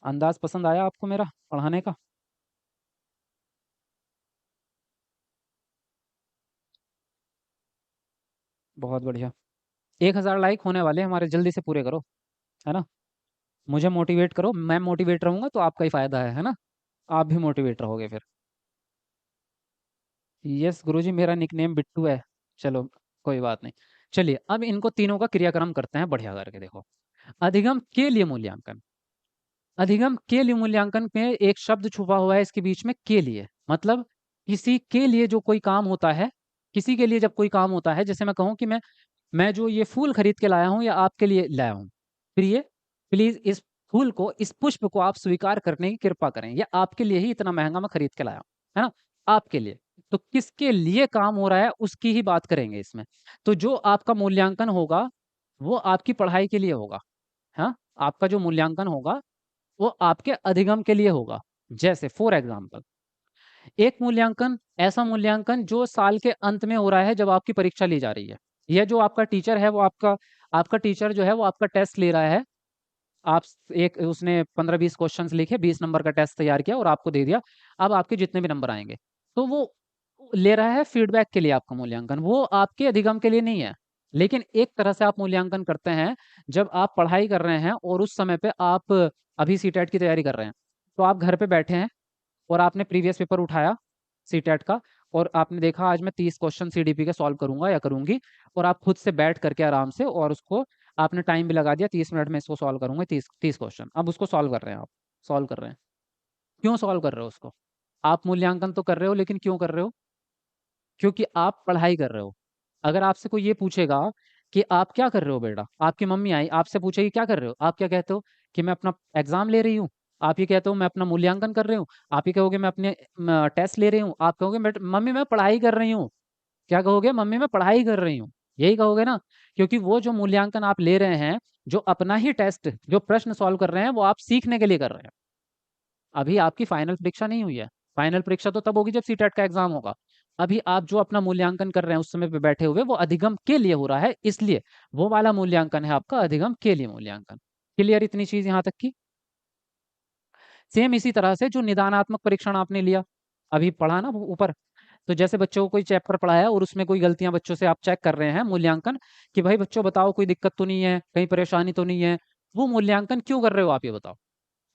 अंदाज पसंद आया आपको मेरा पढ़ाने का? बहुत बढ़िया। 1000 लाइक होने वाले हैं हमारे, जल्दी से पूरे करो, है ना? मुझे मोटिवेट करो, मैं मोटिवेट रहूंगा तो आपका ही फायदा है ना? आप भी मोटिवेट रहोगे फिर। यस गुरुजी, मेरा निकनेम बिट्टू है। चलो, कोई बात नहीं। चलिए अब इनको तीनों का क्रियाक्रम करते हैं बढ़िया करके, देखो। अधिगम के लिए मूल्यांकन। अधिगम के लिए मूल्यांकन में एक शब्द छुपा हुआ है इसके बीच में, के लिए मतलब किसी के लिए जो कोई काम होता है, किसी के लिए जब कोई काम होता है, जैसे मैं कहूँ कि मैं जो ये फूल खरीद के लाया हूँ या आपके लिए लाया हूँ, प्रिय प्लीज इस फूल को, इस पुष्प को आप स्वीकार करने की कृपा करें, या आपके लिए ही इतना महंगा मैं खरीद के लाया हूँ, है ना? आपके लिए। तो किसके लिए काम हो रहा है उसकी ही बात करेंगे इसमें। तो जो आपका मूल्यांकन होगा वो आपकी पढ़ाई के लिए होगा। हाँ, आपका जो मूल्यांकन होगा वो आपके अधिगम के लिए होगा। जैसे फॉर एग्जाम्पल, एक मूल्यांकन, ऐसा मूल्यांकन जो साल के अंत में हो रहा है जब आपकी परीक्षा ली जा रही है, या जो आपका टीचर है वो आपका आपका टीचर जो है वो आपका टेस्ट ले रहा है। आप एक उसने 15-20 क्वेश्चंस लिखे, 20 नंबर का टेस्ट तैयार किया और आपको दे दिया। अब आपके जितने भी नंबर आएंगे, तो वो ले रहा है फीडबैक के लिए आपका मूल्यांकन, वो आपके अधिगम के लिए नहीं है। लेकिन एक तरह से आप मूल्यांकन करते हैं जब आप पढ़ाई कर रहे हैं और उस समय पे आप अभी सीटेट की तैयारी कर रहे हैं, तो आप घर पे बैठे हैं और आपने प्रीवियस पेपर उठाया सीटेट का, और आपने देखा आज मैं 30 क्वेश्चन सीडीपी के सॉल्व करूंगा या करूंगी, और आप खुद से बैठ करके आराम से, और उसको आपने टाइम भी लगा दिया, 30 मिनट में इसको सॉल्व करूंगा, 30 क्वेश्चन, अब उसको सॉल्व कर रहे हैं आप। सॉल्व कर रहे हैं, क्यों सॉल्व कर रहे हो उसको? आप मूल्यांकन तो कर रहे हो, लेकिन क्यों कर रहे हो? क्योंकि आप पढ़ाई कर रहे हो। अगर आपसे कोई ये पूछेगा कि आप क्या कर रहे हो बेटा, आपकी मम्मी आई आपसे पूछेगी क्या कर रहे हो, आप क्या कहते हो? कि मैं अपना एग्जाम ले रही हूँ। आप ये कहते हो मैं अपना मूल्यांकन कर रही हूँ, आप ये कहोगे मैं अपने टेस्ट ले रही हूँ, आप कहोगे मम्मी मैं पढ़ाई कर रही हूँ। क्या कहोगे? मम्मी मैं पढ़ाई कर रही हूँ, यही कहोगे ना? क्योंकि वो जो मूल्यांकन आप ले रहे हैं, जो अपना ही टेस्ट, जो प्रश्न सॉल्व कर रहे हैं, वो आप सीखने के लिए कर रहे हैं। अभी आपकी फाइनल परीक्षा नहीं हुई है। फाइनल परीक्षा तो तब होगी जब सीटेट का एग्जाम होगा। अभी आप जो अपना मूल्यांकन कर रहे हैं उस समय पे बैठे हुए, वो अधिगम के लिए हो रहा है, इसलिए वो वाला मूल्यांकन है आपका अधिगम के लिए मूल्यांकन। क्लियर इतनी चीज यहाँ तक की? सेम इसी तरह से जो निदानात्मक परीक्षण आपने लिया, अभी पढ़ा ना वो ऊपर, तो जैसे बच्चों को कोई चैप्टर पढ़ाया और उसमें कोई गलतियां बच्चों से आप चेक कर रहे हैं मूल्यांकन, कि भाई बच्चों बताओ कोई दिक्कत तो नहीं है, कहीं परेशानी तो नहीं है। वो मूल्यांकन क्यों कर रहे हो आप, ये बताओ?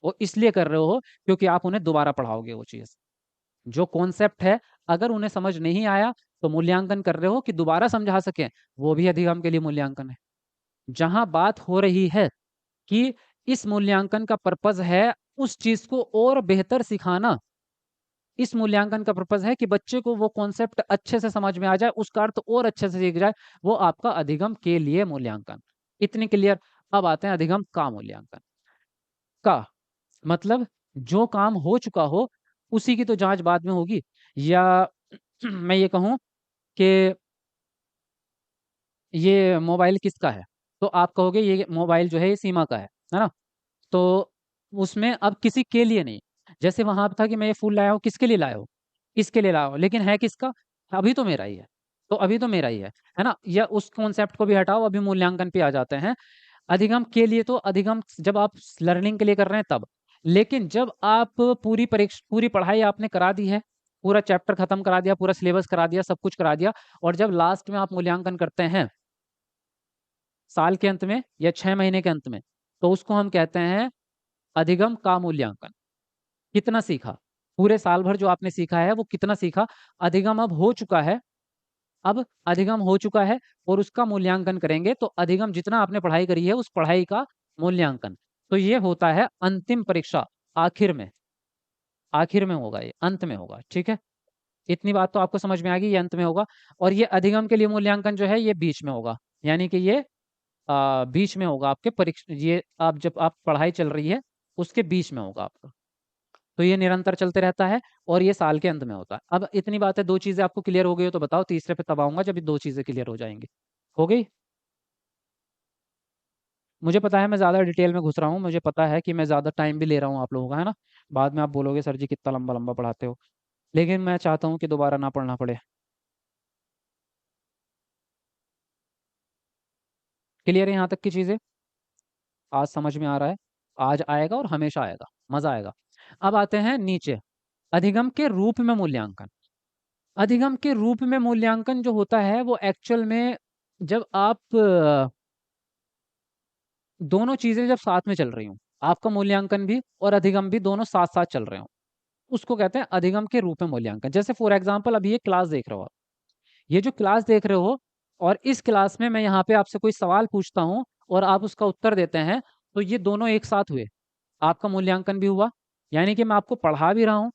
वो इसलिए कर रहे हो क्योंकि आप उन्हें दोबारा पढ़ाओगे वो चीज, जो कॉन्सेप्ट है। अगर उन्हें समझ नहीं आया तो मूल्यांकन कर रहे हो कि दोबारा समझा सकें, वो भी अधिगम के लिए मूल्यांकन है। जहां बात हो रही है कि इस मूल्यांकन का पर्पज है उस चीज को और बेहतर सिखाना, इस मूल्यांकन का पर्पज है कि बच्चे को वो कॉन्सेप्ट अच्छे से समझ में आ जाए, उसका अर्थ और अच्छे से सीख जाए, वो आपका अधिगम के लिए मूल्यांकन। इतनी क्लियर? अब आते हैं अधिगम का मूल्यांकन। का मतलब जो काम हो चुका हो उसी की तो जांच बाद में होगी। या मैं ये कहूं कि ये मोबाइल किसका है, तो आप कहोगे ये मोबाइल जो है ये सीमा का है ना? तो उसमें अब किसी के लिए नहीं। जैसे वहां था कि मैं ये फूल लाया हूँ, किसके लिए लाया हूँ? इसके लिए लाया हूँ, लेकिन है किसका? अभी तो मेरा ही है। तो अभी तो मेरा ही है ना? या उस कॉन्सेप्ट को भी हटाओ, अभी मूल्यांकन पे आ जाते हैं। अधिगम के लिए तो अधिगम जब आप लर्निंग के लिए कर रहे हैं तब, लेकिन जब आप पूरी पढ़ाई आपने करा दी है, पूरा चैप्टर खत्म करा दिया, पूरा सिलेबस करा दिया, सब कुछ करा दिया, और जब लास्ट में आप मूल्यांकन करते हैं साल के अंत में या 6 महीने के अंत में, तो उसको हम कहते हैं अधिगम का मूल्यांकन। कितना सीखा? पूरे साल भर जो आपने सीखा है वो कितना सीखा? अधिगम अब हो चुका है। अब अधिगम हो चुका है और उसका मूल्यांकन करेंगे, तो अधिगम जितना आपने पढ़ाई करी है उस पढ़ाई का मूल्यांकन। तो ये होता है अंतिम परीक्षा, आखिर में। आखिर में होगा, ये अंत में होगा, ठीक है? इतनी बात तो आपको समझ में आ गई, ये अंत में होगा। और ये अधिगम के लिए मूल्यांकन जो है ये बीच में होगा, यानी कि ये बीच में होगा आपके परीक्षा, ये आप जब आप पढ़ाई चल रही है उसके बीच में होगा आपका। तो ये निरंतर चलते रहता है और ये साल के अंत में होता है। अब इतनी बात है, दो चीजें आपको क्लियर हो गई हो तो बताओ, तीसरे पे तब आऊंगा जब ये दो चीजें क्लियर हो जाएंगी। हो गई? मुझे पता है मैं ज्यादा डिटेल में घुस रहा हूँ, मुझे पता है कि मैं ज्यादा टाइम भी ले रहा हूँ आप लोगों का, है ना? बाद में आप बोलोगे सर जी कितना लंबा लंबा पढ़ाते हो, लेकिन मैं चाहता हूँ कि दोबारा ना पढ़ना पड़े। क्लियर है यहाँ तक की चीजें? आज समझ में आ रहा है? आज आएगा और हमेशा आएगा, मजा आएगा। अब आते हैं नीचे, अधिगम के रूप में मूल्यांकन। अधिगम के रूप में मूल्यांकन जो होता है वो एक्चुअल में जब आप दोनों चीजें जब साथ में चल रही हूँ, आपका मूल्यांकन भी और अधिगम भी दोनों साथ साथ चल रहे हो, उसको कहते हैं अधिगम के रूप में मूल्यांकन। जैसे फॉर एग्जांपल अभी ये क्लास देख रहे हो आप, ये जो क्लास देख रहे हो, और इस क्लास में मैं यहाँ पे आपसे कोई सवाल पूछता हूँ और आप उसका उत्तर देते हैं, तो ये दोनों एक साथ हुए, आपका मूल्यांकन भी हुआ। यानी कि मैं आपको पढ़ा भी रहा हूँ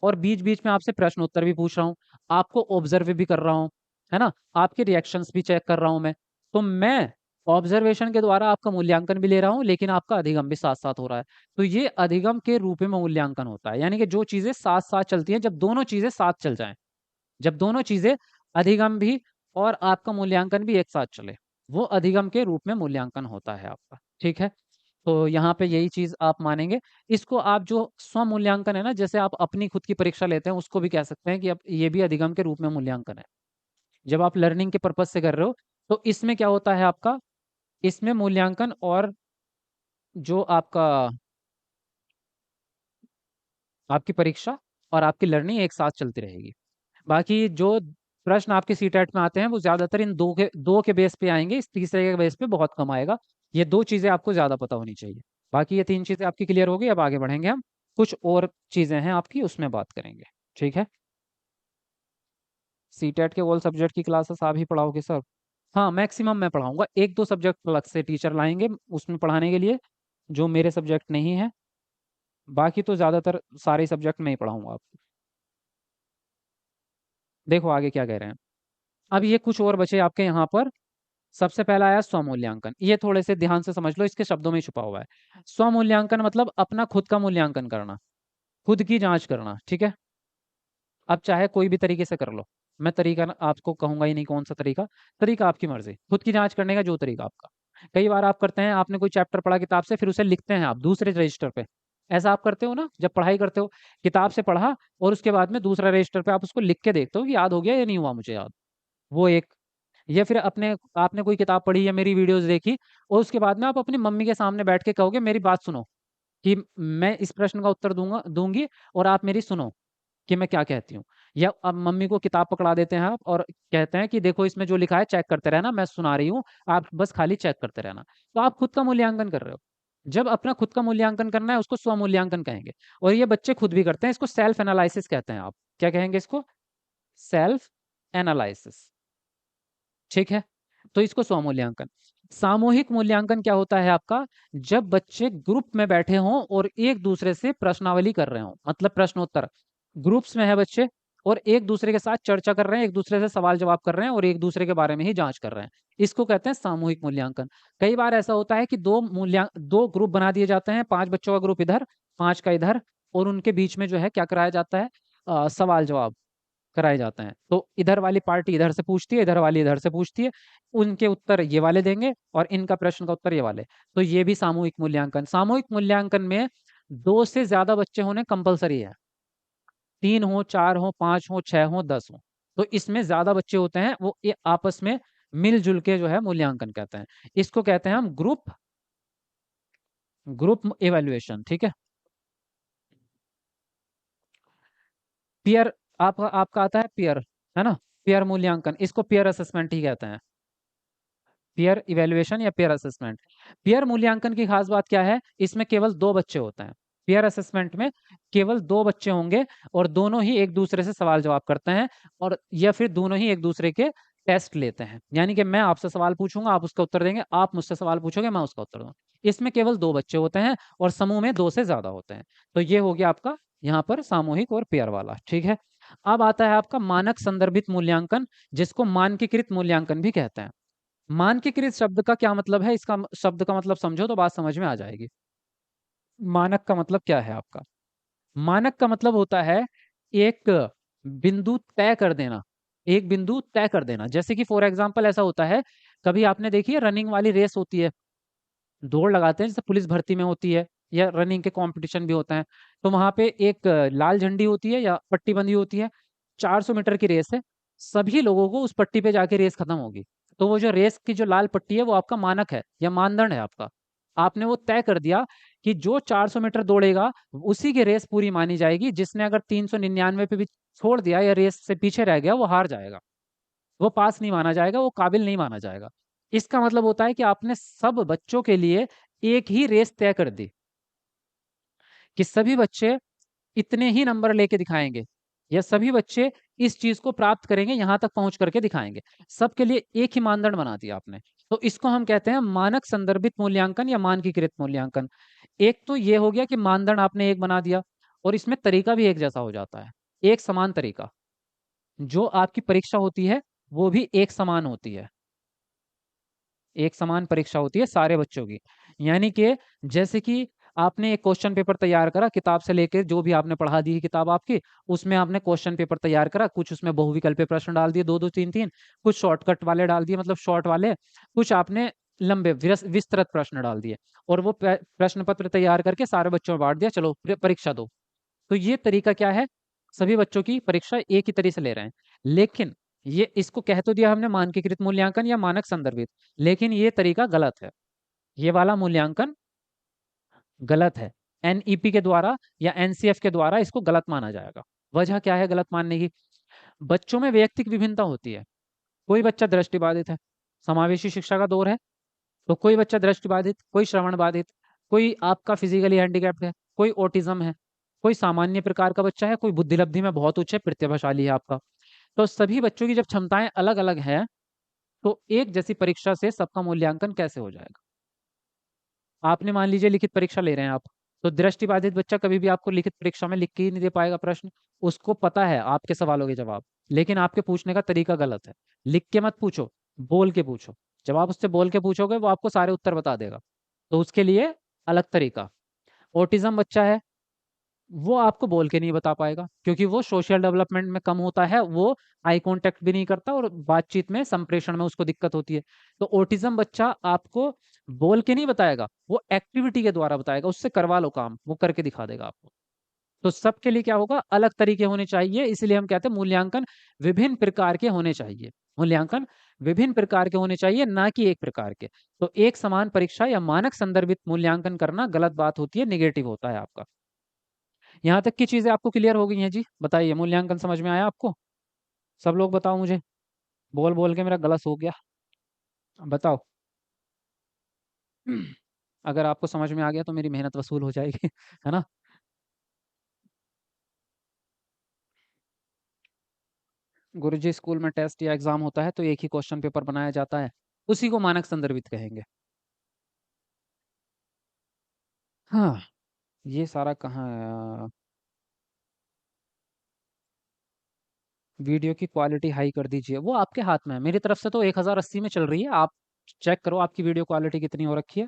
और बीच बीच में आपसे प्रश्न उत्तर भी पूछ रहा हूँ, आपको ऑब्जर्व भी कर रहा हूँ, है ना? आपके रिएक्शंस भी चेक कर रहा हूँ मैं। तो मैं ऑब्जर्वेशन के द्वारा आपका मूल्यांकन भी ले रहा हूँ, लेकिन आपका अधिगम भी साथ साथ हो रहा है। तो ये अधिगम के रूप में मूल्यांकन होता है, यानी कि जो चीजें साथ साथ चलती हैं, जब दोनों चीजें साथ चल जाएं, जब दोनों चीजें अधिगम भी और आपका मूल्यांकन भी एक साथ चले, वो अधिगम के रूप में मूल्यांकन होता है आपका, ठीक है? तो यहाँ पे यही चीज आप मानेंगे। इसको आप जो स्व मूल्यांकन है ना, जैसे आप अपनी खुद की परीक्षा लेते हैं, उसको भी कह सकते हैं कि अब ये भी अधिगम के रूप में मूल्यांकन है। जब आप लर्निंग के पर्पज से कर रहे हो, तो इसमें क्या होता है आपका, इसमें मूल्यांकन और जो आपका आपकी परीक्षा और आपकी लर्निंग एक साथ चलती रहेगी। बाकी जो प्रश्न आपके सीटेट में आते हैं वो ज्यादातर इन दो के बेस पे आएंगे, इस तीसरे के बेस पे बहुत कम आएगा। ये दो चीजें आपको ज्यादा पता होनी चाहिए। बाकी ये तीन चीजें आपकी क्लियर हो गई, अब आगे बढ़ेंगे हम, कुछ और चीजें हैं आपकी उसमें बात करेंगे, ठीक है? सीटेट के ऑल सब्जेक्ट की क्लासेस आप ही पढ़ाओगे सर? हाँ, मैक्सिमम मैं पढ़ाऊंगा, एक दो सब्जेक्ट अलग से टीचर लाएंगे उसमें पढ़ाने के लिए, जो मेरे सब्जेक्ट नहीं है। बाकी तो ज्यादातर सारे सब्जेक्ट में ही पढ़ाऊंगा आपको। देखो आगे क्या कह रहे हैं। अब ये कुछ और बचे आपके यहाँ पर, सबसे पहला आया स्वमूल्यांकन। ये थोड़े से ध्यान से समझ लो, इसके शब्दों में छुपा हुआ है। स्वमूल्यांकन मतलब अपना खुद का मूल्यांकन करना, खुद की जांच करना, ठीक है। अब चाहे कोई भी तरीके से कर लो, मैं तरीका आपको कहूंगा ही नहीं कौन सा तरीका, तरीका आपकी मर्जी, खुद की जांच करने का जो तरीका आपका। कई बार आप करते हैं, आपने कोई चैप्टर पढ़ा किताब से, फिर उसे लिखते हैं आप दूसरे रजिस्टर पे। ऐसा आप करते हो ना, जब पढ़ाई करते हो, किताब से पढ़ा और उसके बाद में दूसरा रजिस्टर पे आप उसको लिख के देखते हो कि याद हो गया या नहीं हुआ मुझे याद। वो एक। या फिर अपने आपने कोई किताब पढ़ी या मेरी वीडियोस देखी, और उसके बाद में आप अपनी मम्मी के सामने बैठ के कहोगे मेरी बात सुनो, कि मैं इस प्रश्न का उत्तर दूंगी और आप मेरी सुनो कि मैं क्या कहती हूँ। या अब मम्मी को किताब पकड़ा देते हैं आप और कहते हैं कि देखो इसमें जो लिखा है चेक करते रहना, मैं सुना रही हूँ, आप बस खाली चेक करते रहना। तो आप खुद का मूल्यांकन कर रहे हो। जब अपना खुद का मूल्यांकन करना है उसको स्वमूल्यांकन कहेंगे। और ये बच्चे खुद भी करते हैं, इसको सेल्फ एनालिसिस कहते हैं। आप क्या कहेंगे इसको? सेल्फ एनालिसिस, ठीक है। तो इसको स्वमूल्यांकन। सामूहिक मूल्यांकन क्या होता है आपका? जब बच्चे ग्रुप में बैठे हों और एक दूसरे से प्रश्नावली कर रहे हों, मतलब प्रश्नोत्तर, ग्रुप्स में है बच्चे और एक दूसरे के साथ चर्चा कर रहे हैं, एक दूसरे से सवाल जवाब कर रहे हैं और एक दूसरे के बारे में ही जांच कर रहे हैं। इसको कहते हैं सामूहिक मूल्यांकन। कई बार ऐसा होता है कि दो ग्रुप बना दिए जाते हैं, 5 बच्चों का ग्रुप इधर, 5 का इधर, और उनके बीच में जो है क्या कराया जाता है, सवाल जवाब कराए जाते हैं। तो इधर वाली पार्टी इधर से पूछती है, इधर वाली इधर से पूछती है, उनके उत्तर ये वाले देंगे और इनका प्रश्न का उत्तर ये वाले। तो ये भी सामूहिक मूल्यांकन। सामूहिक मूल्यांकन में 2 से ज्यादा बच्चे होने कंपलसरी है। 3 हो, 4 हो, 5 हो, 6 हो, 10 हो। तो इसमें ज्यादा बच्चे होते हैं, वो ये आपस में मिलजुल के जो है मूल्यांकन कहते हैं। इसको कहते हैं हम ग्रुप इवेल्युएशन, ठीक है। पियर, आपका आता है पियर, है ना। पियर मूल्यांकन, इसको पियर असेसमेंट ही कहते हैं। पियर इवेल्युएशन या पियर असेसमेंट। पियर मूल्यांकन की खास बात क्या है? इसमें केवल 2 बच्चे होते हैं। पियर असेसमेंट में केवल 2 बच्चे होंगे और दोनों ही एक दूसरे से सवाल जवाब करते हैं, और या फिर दोनों ही एक दूसरे के टेस्ट लेते हैं। यानी कि मैं आपसे सवाल पूछूंगा, आप उसका उत्तर देंगे, आप मुझसे सवाल पूछोगे, मैं उसका उत्तर दूंगा। इसमें केवल 2 बच्चे होते हैं और समूह में 2 से ज्यादा होते हैं। तो ये हो गया आपका यहाँ पर सामूहिक और पेयर वाला, ठीक है। अब आता है आपका मानक संदर्भित मूल्यांकन, जिसको मानकीकृत मूल्यांकन भी कहते हैं। मानकीकृत शब्द का क्या मतलब है? इसका शब्द का मतलब समझो तो बात समझ में आ जाएगी। मानक का मतलब क्या है आपका? मानक का मतलब होता है एक बिंदु तय कर देना। एक बिंदु तय कर देना, जैसे कि फॉर एग्जांपल ऐसा होता है, कभी आपने देखी है रनिंग वाली रेस होती है, दौड़ लगाते हैं जैसे पुलिस भर्ती में होती है, या रनिंग के कंपटीशन भी होता है। तो वहां पे एक लाल झंडी होती है या पट्टी बंधी होती है, 400 मीटर की रेस है, सभी लोगों को उस पट्टी पे जाके रेस खत्म होगी। तो वो जो रेस की जो लाल पट्टी है वो आपका मानक है या मानदंड है आपका। आपने वो तय कर दिया कि जो 400 मीटर दौड़ेगा उसी की रेस पूरी मानी जाएगी, जिसने अगर 399 पे भी छोड़ दिया या रेस से पीछे रह गया वो हार जाएगा, वो पास नहीं माना जाएगा, वो काबिल नहीं माना जाएगा। इसका मतलब होता है कि आपने सब बच्चों के लिए एक ही रेस तय कर दी कि सभी बच्चे इतने ही नंबर लेके दिखाएंगे, या सभी बच्चे इस चीज को प्राप्त करेंगे, यहां तक पहुंच करके दिखाएंगे। सबके लिए एक ही मानदंड बना दिया आपने। तो इसको हम कहते हैं मानक संदर्भित मूल्यांकन या मानकीकृत मूल्यांकन। एक तो ये हो गया कि मानदंड आपने एक बना दिया, और इसमें तरीका भी एक जैसा हो जाता है, एक समान तरीका। जो आपकी परीक्षा होती है वो भी एक समान होती है, एक समान परीक्षा होती है सारे बच्चों की। यानी कि जैसे कि आपने एक क्वेश्चन पेपर तैयार करा, किताब से लेकर जो भी आपने पढ़ा दी है किताब आपकी, उसमें आपने क्वेश्चन पेपर तैयार करा, कुछ उसमें बहुविकल्पीय प्रश्न डाल दिए, दो दो तीन तीन, कुछ शॉर्टकट वाले डाल दिए मतलब शॉर्ट वाले, कुछ आपने लंबे विस्तृत प्रश्न डाल दिए, और वो प्रश्न पत्र तैयार करके सारे बच्चों में बांट दिया, चलो परीक्षा दो। तो ये तरीका क्या है? सभी बच्चों की परीक्षा एक ही तरीके से ले रहे हैं। लेकिन ये इसको कह तो दिया हमने मानकीकृत मूल्यांकन या मानक संदर्भित, लेकिन ये तरीका गलत है। ये वाला मूल्यांकन गलत है। एनईपी के द्वारा या एनसीएफ के द्वारा इसको गलत माना जाएगा। वजह क्या है गलत मानने की? बच्चों में वैयक्तिक विभिन्नता होती है। कोई बच्चा दृष्टिबाधित है, समावेशी शिक्षा का दौर है, तो कोई बच्चा दृष्टिबाधित, कोई श्रवण बाधित, कोई आपका फिजिकली हैंडीकैप्ड है, कोई ऑटिज्म है, कोई सामान्य प्रकार का बच्चा है, कोई बुद्धिलब्धि में बहुत उच्च है, प्रतिभाशाली है आपका। तो सभी बच्चों की जब क्षमताएं अलग अलग हैं, तो एक जैसी परीक्षा से सबका मूल्यांकन कैसे हो जाएगा? आपने मान लीजिए लिखित परीक्षा ले रहे हैं आप, तो दृष्टिबाधित बच्चा कभी भी आपको लिखित परीक्षा में लिख के ही नहीं दे पाएगा प्रश्न। उसको पता है आपके सवालों के जवाब, लेकिन आपके पूछने का तरीका गलत है। लिख के मत पूछो, बोल के पूछो। जब आप उससे बोल के पूछोगे वो आपको सारे उत्तर बता देगा। तो उसके लिए अलग तरीका। ऑटिज्म बच्चा है, वो आपको बोल के नहीं बता पाएगा क्योंकि वो सोशल डेवलपमेंट में कम होता है, वो आई कांटेक्ट भी नहीं करता और बातचीत में संप्रेषण में उसको दिक्कत होती है। तो ऑटिज्म बच्चा आपको बोल के नहीं बताएगा, वो एक्टिविटी के द्वारा बताएगा, उससे करवा लो काम, वो करके दिखा देगा आपको। तो सबके लिए क्या होगा, अलग तरीके होने चाहिए, इसलिए हम कहते हैं मूल्यांकन विभिन्न प्रकार के होने चाहिए। मूल्यांकन विभिन्न प्रकार के होने चाहिए, ना कि एक प्रकार के। तो एक समान परीक्षा या मानक संदर्भित मूल्यांकन करना गलत बात होती है, निगेटिव होता है आपका। यहाँ तक की चीजें आपको क्लियर हो गई हैं जी? बताइए, मूल्यांकन समझ में आया आपको? सब लोग बताओ मुझे, बोल बोल के मेरा गला सूख गया। बताओ। अगर आपको समझ में आ गया तो मेरी मेहनत वसूल हो जाएगी। है ना? गुरुजी, स्कूल में टेस्ट या एग्जाम होता है तो एक ही क्वेश्चन पेपर बनाया जाता है, उसी को मानक संदर्भित कहेंगे। हाँ, ये सारा कहाँ है? वीडियो की क्वालिटी हाई कर दीजिए, वो आपके हाथ में है। मेरी तरफ से तो 1080 में चल रही है, आप चेक करो आपकी वीडियो क्वालिटी कितनी हो रखी है।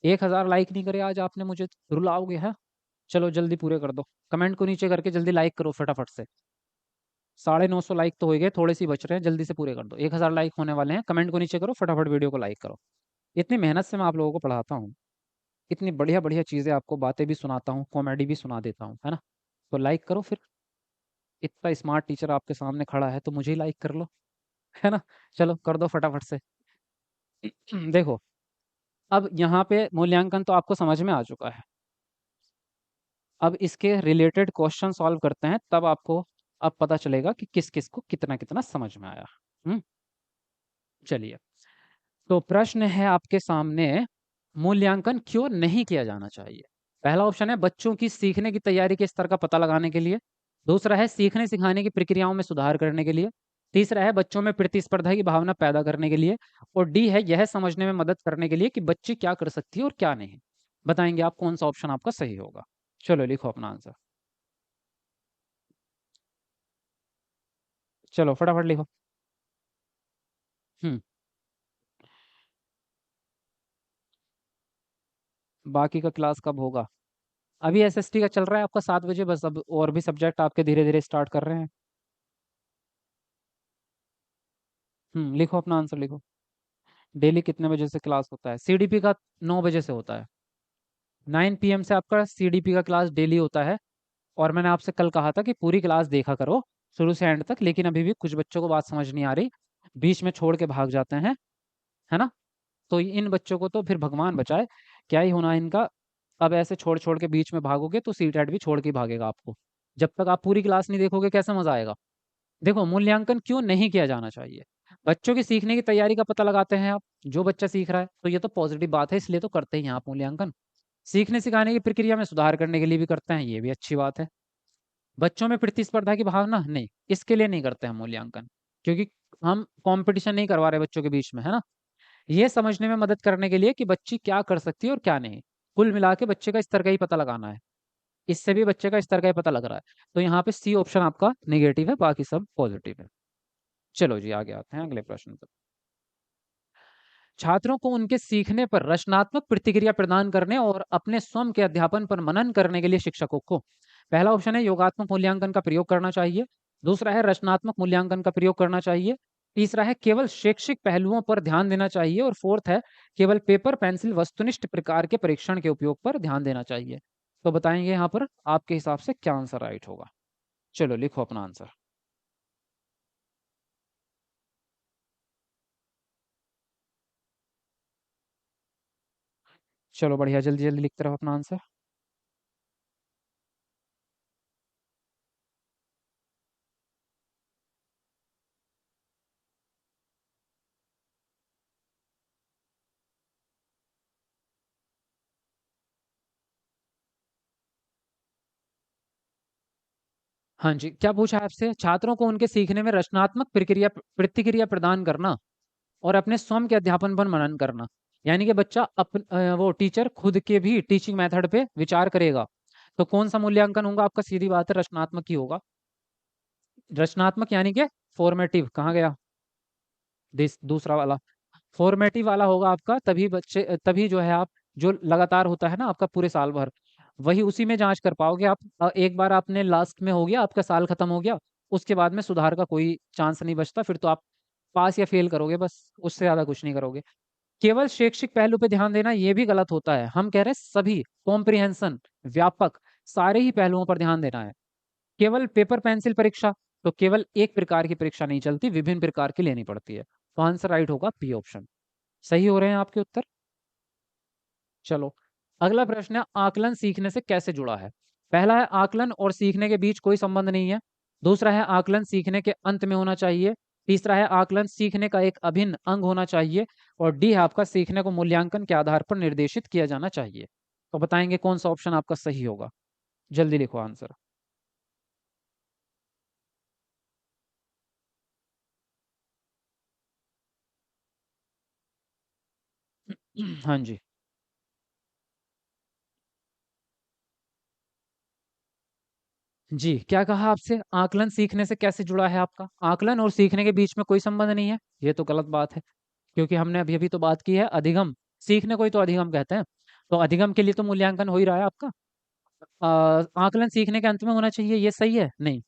1000 लाइक नहीं करे आज आपने, मुझे रुलाओगे है? चलो जल्दी पूरे कर दो, कमेंट को नीचे करके जल्दी लाइक करो फटाफट से। 950 लाइक तो हो गए, थोड़े से ही बच रहे हैं, जल्दी से पूरे कर दो। 1000 लाइक होने वाले हैं, कमेंट को नीचे करो फटाफट, वीडियो को लाइक करो। इतनी मेहनत से मैं आप लोगों को पढ़ाता हूँ, इतनी बढ़िया बढ़िया चीज़ें आपको, बातें भी सुनाता हूँ, कॉमेडी भी सुना देता हूँ, है ना? तो लाइक करो फिर, इतना स्मार्ट टीचर आपके सामने खड़ा है तो मुझे ही लाइक कर लो। है ना? चलो कर दो फटाफट से। देखो, अब यहाँ पे मूल्यांकन तो आपको समझ में आ चुका है। अब इसके रिलेटेड क्वेश्चन सॉल्व करते हैं, तब आपको अब पता चलेगा कि किस किस को कितना कितना समझ में आया। हम्म। चलिए, तो प्रश्न है आपके सामने, मूल्यांकन क्यों नहीं किया जाना चाहिए? पहला ऑप्शन है बच्चों की सीखने की तैयारी के स्तर का पता लगाने के लिए। दूसरा है सीखने सिखाने की प्रक्रियाओं में सुधार करने के लिए। तीसरा है बच्चों में प्रतिस्पर्धा की भावना पैदा करने के लिए। और डी है यह समझने में मदद करने के लिए कि बच्ची क्या कर सकती है और क्या नहीं। बताएंगे आप कौन सा ऑप्शन आपका सही होगा? चलो लिखो अपना आंसर। चलो फटाफट लिखो। हम्म। बाकी का क्लास कब होगा? अभी एसएसटी का चल रहा है आपका 7 बजे, बस अब और भी सब्जेक्ट आपके धीरे धीरे स्टार्ट कर रहे हैं। लिखो अपना आंसर लिखो। डेली कितने बजे से क्लास होता है? सीडीपी का 9 बजे से होता है। 9 PM से आपका सीडीपी का क्लास डेली होता है। और मैंने आपसे कल कहा था कि पूरी क्लास देखा करो शुरू से एंड तक, लेकिन अभी भी कुछ बच्चों को बात समझ नहीं आ रही, बीच में छोड़ के भाग जाते हैं, है ना? तो इन बच्चों को तो फिर भगवान बचाए, क्या ही होना है इनका। अब ऐसे छोड़ छोड़ के बीच में भागोगे तो सीटेट भी छोड़ के ही भागेगा आपको। जब तक आप पूरी क्लास नहीं देखोगे कैसे मजा आएगा? देखो, मूल्यांकन क्यों नहीं किया जाना चाहिए? बच्चों की सीखने की तैयारी का पता लगाते हैं आप, जो बच्चा सीख रहा है तो ये तो पॉजिटिव बात है, इसलिए तो करते हैं आप मूल्यांकन। सीखने सिखाने की प्रक्रिया में सुधार करने के लिए भी करते हैं, ये भी अच्छी बात है। बच्चों में प्रतिस्पर्धा की भावना नहीं, इसके लिए नहीं करते हैं मूल्यांकन, क्योंकि हम कंपटीशन नहीं करवा रहे बच्चों के बीच में, है ना? ये समझने में मदद करने के लिए कि बच्ची क्या कर सकती है और क्या नहीं। कुल मिला के बच्चे का स्तर का ही पता लगाना है, इससे भी बच्चे का स्तर का ही पता लग रहा है। तो यहाँ पे सी ऑप्शन आपका नेगेटिव है, बाकी सब पॉजिटिव है। चलो जी, आगे आते हैं अगले प्रश्न पर। छात्रों को उनके सीखने पर रचनात्मक प्रतिक्रिया प्रदान करने और अपने स्वयं के अध्यापन पर मनन करने के लिए शिक्षकों को, पहला ऑप्शन है योगात्मक मूल्यांकन का प्रयोग करना चाहिए। दूसरा है रचनात्मक मूल्यांकन का प्रयोग करना चाहिए। तीसरा है केवल शैक्षिक पहलुओं पर ध्यान देना चाहिए। और फोर्थ है केवल पेपर पेंसिल वस्तुनिष्ठ प्रकार के परीक्षण के उपयोग पर ध्यान देना चाहिए। तो बताएंगे यहाँ पर आपके हिसाब से क्या आंसर राइट होगा? चलो लिखो अपना आंसर। चलो बढ़िया, जल्दी जल्दी लिखते रहो अपना आंसर। हाँ जी, क्या पूछा है आपसे? छात्रों को उनके सीखने में रचनात्मक प्रक्रिया प्रतिक्रिया प्रदान करना और अपने स्वयं के अध्यापन पर मनन करना। यानी कि बच्चा वो टीचर खुद के भी टीचिंग मेथड पे विचार करेगा। तो कौन सा मूल्यांकन होगा आपका? सीधी बात है, रचनात्मक ही होगा। रचनात्मक यानी कि फॉर्मेटिव कहाँ गया? दूसरा वाला फॉर्मेटिव वाला होगा आपका, तभी बच्चे तभी जो है आप जो लगातार होता है ना आपका पूरे साल भर, वही उसी में जांच कर पाओगे आप। एक बार आपने लास्ट में हो गया, आपका साल खत्म हो गया, उसके बाद में सुधार का कोई चांस नहीं बचता, फिर तो आप पास या फेल करोगे बस, उससे ज्यादा कुछ नहीं करोगे। केवल शैक्षिक पहलू पे ध्यान देना ये भी गलत होता है, हम कह रहे हैं सभी कॉम्प्रिहेंशन, व्यापक, सारे ही पहलुओं पर ध्यान देना है। केवल पेपर पेंसिल परीक्षा, तो केवल एक प्रकार की परीक्षा नहीं चलती, विभिन्न प्रकार की लेनी पड़ती है। तो आंसर राइट होगा बी ऑप्शन। सही हो रहे हैं आपके उत्तर। चलो, अगला प्रश्न है आकलन सीखने से कैसे जुड़ा है। पहला है आकलन और सीखने के बीच कोई संबंध नहीं है। दूसरा है आकलन सीखने के अंत में होना चाहिए। तीसरा है आकलन सीखने का एक अभिन्न अंग होना चाहिए। और डी है आपका सीखने को मूल्यांकन के आधार पर निर्देशित किया जाना चाहिए। तो बताएंगे कौन सा ऑप्शन आपका सही होगा। जल्दी लिखो आंसर। हाँ जी। जी, क्या कहा आपसे, आकलन सीखने से कैसे जुड़ा है आपका, आकलन और सीखने के बीच में कोई संबंध नहीं है, ये तो गलत बात है। क्योंकि हमने अभी अभी तो बात की है अधिगम, सीखने को ही तो अधिगम कहते हैं। तो अधिगम के लिए तो मूल्यांकन हो ही रहा है आपका। आकलन सीखने के अंत में होना चाहिए, ये सही है नहीं।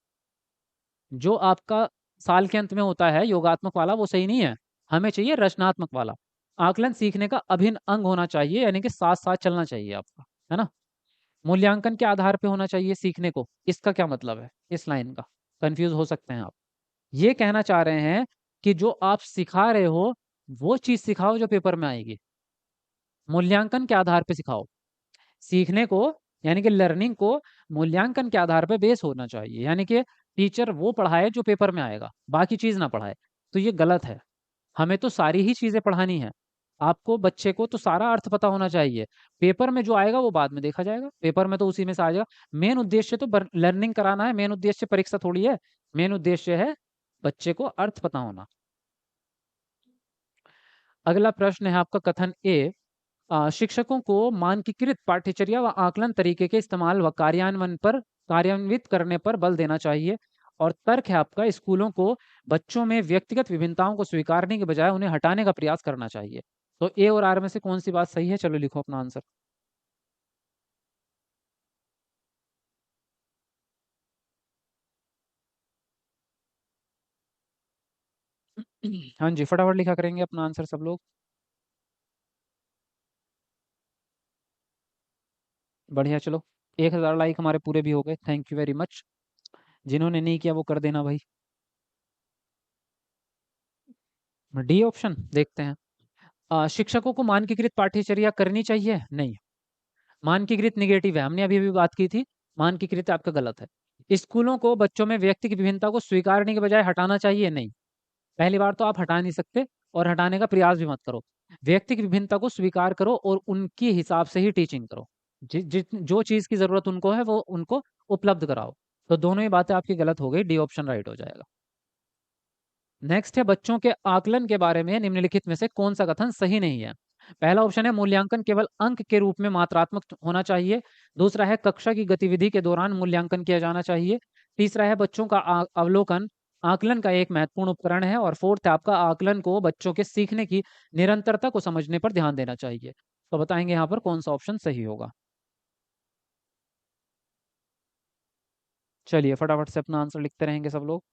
जो आपका साल के अंत में होता है योगात्मक वाला, वो सही नहीं है। हमें चाहिए रचनात्मक वाला। आकलन सीखने का अभिन्न अंग होना चाहिए, यानी कि साथ साथ चलना चाहिए आपका, है ना। मूल्यांकन के आधार पे होना चाहिए सीखने को, इसका क्या मतलब है इस लाइन का, कंफ्यूज हो सकते हैं आप। ये कहना चाह रहे हैं कि जो आप सिखा रहे हो वो चीज सिखाओ जो पेपर में आएगी, मूल्यांकन के आधार पे सिखाओ। सीखने को, यानी कि लर्निंग को मूल्यांकन के आधार पे बेस होना चाहिए, यानी कि टीचर वो पढ़ाए जो पेपर में आएगा, बाकी चीज ना पढ़ाए। तो ये गलत है। हमें तो सारी ही चीजें पढ़ानी है। आपको बच्चे को तो सारा अर्थ पता होना चाहिए। पेपर में जो आएगा वो बाद में देखा जाएगा, पेपर में तो उसी में से आ जाएगा। मेन उद्देश्य तो लर्निंग कराना है, मेन उद्देश्य परीक्षा थोड़ी है। मेन उद्देश्य है बच्चे को अर्थ पता होना। अगला प्रश्न है आपका कथन ए, शिक्षकों को मानकीकृत पाठ्यचर्या व आकलन तरीके के इस्तेमाल व कार्यान्वित करने पर बल देना चाहिए। और तर्क है आपका स्कूलों को बच्चों में व्यक्तिगत विभिन्नताओं को स्वीकारने के बजाय उन्हें हटाने का प्रयास करना चाहिए। तो ए और आर में से कौन सी बात सही है, चलो लिखो अपना आंसर। हाँ जी, फटाफट लिखा करेंगे अपना आंसर सब लोग। बढ़िया, चलो 1,000 लाइक हमारे पूरे भी हो गए, थैंक यू वेरी मच। जिन्होंने नहीं किया वो कर देना भाई। डी ऑप्शन देखते हैं। शिक्षकों को मानकीकृत पाठ्यचर्या करनी चाहिए, नहीं। मानकीकृत निगेटिव है, हमने अभी अभी बात की थी। मानकीकृत आपका गलत है। स्कूलों को बच्चों में व्यक्ति की विभिन्नता को स्वीकारने के बजाय हटाना चाहिए, नहीं। पहली बार तो आप हटा नहीं सकते, और हटाने का प्रयास भी मत करो। व्यक्ति की विभिन्नता को स्वीकार करो और उनके हिसाब से ही टीचिंग करो। जो चीज की जरूरत उनको है वो उनको उपलब्ध कराओ। तो दोनों ही बातें आपकी गलत हो गई, डी ऑप्शन राइट हो जाएगा। नेक्स्ट है बच्चों के आकलन के बारे में निम्नलिखित में से कौन सा कथन सही नहीं है। पहला ऑप्शन है मूल्यांकन केवल अंक के रूप में मात्रात्मक होना चाहिए। दूसरा है कक्षा की गतिविधि के दौरान मूल्यांकन किया जाना चाहिए। तीसरा है बच्चों का अवलोकन आकलन का एक महत्वपूर्ण उपकरण है। और फोर्थ है आपका आकलन को बच्चों के सीखने की निरंतरता को समझने पर ध्यान देना चाहिए। तो बताएंगे यहाँ पर कौन सा ऑप्शन सही होगा। चलिए फटाफट से अपना आंसर लिखते रहेंगे सब लोग।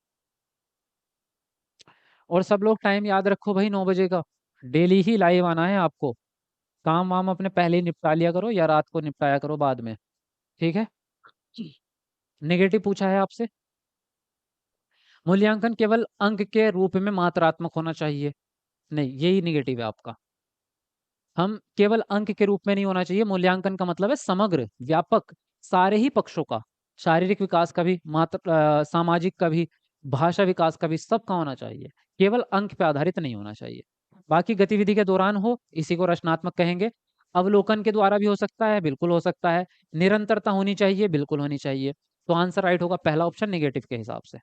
और सब लोग टाइम याद रखो भाई, 9 बजे का डेली ही लाइव आना है आपको। काम वाम अपने पहले ही निपटा लिया करो, या रात को निपटाया करो बाद में। ठीक है। नेगेटिव पूछा है आपसे। मूल्यांकन केवल अंक के रूप में मात्रात्मक होना चाहिए, नहीं, यही नेगेटिव है आपका। हम केवल अंक के रूप में नहीं होना चाहिए, मूल्यांकन का मतलब है समग्र, व्यापक, सारे ही पक्षों का, शारीरिक विकास का भी, सामाजिक का भी, भाषा विकास का भी, सबका होना चाहिए। केवल अंक पे आधारित नहीं होना चाहिए। बाकी गतिविधि के दौरान हो, इसी को रचनात्मक कहेंगे। अवलोकन के द्वारा भी हो सकता है, बिल्कुल हो सकता है। निरंतरता होनी चाहिए, बिल्कुल होनी चाहिए। तो आंसर राइट होगा पहला ऑप्शन नेगेटिव के हिसाब से।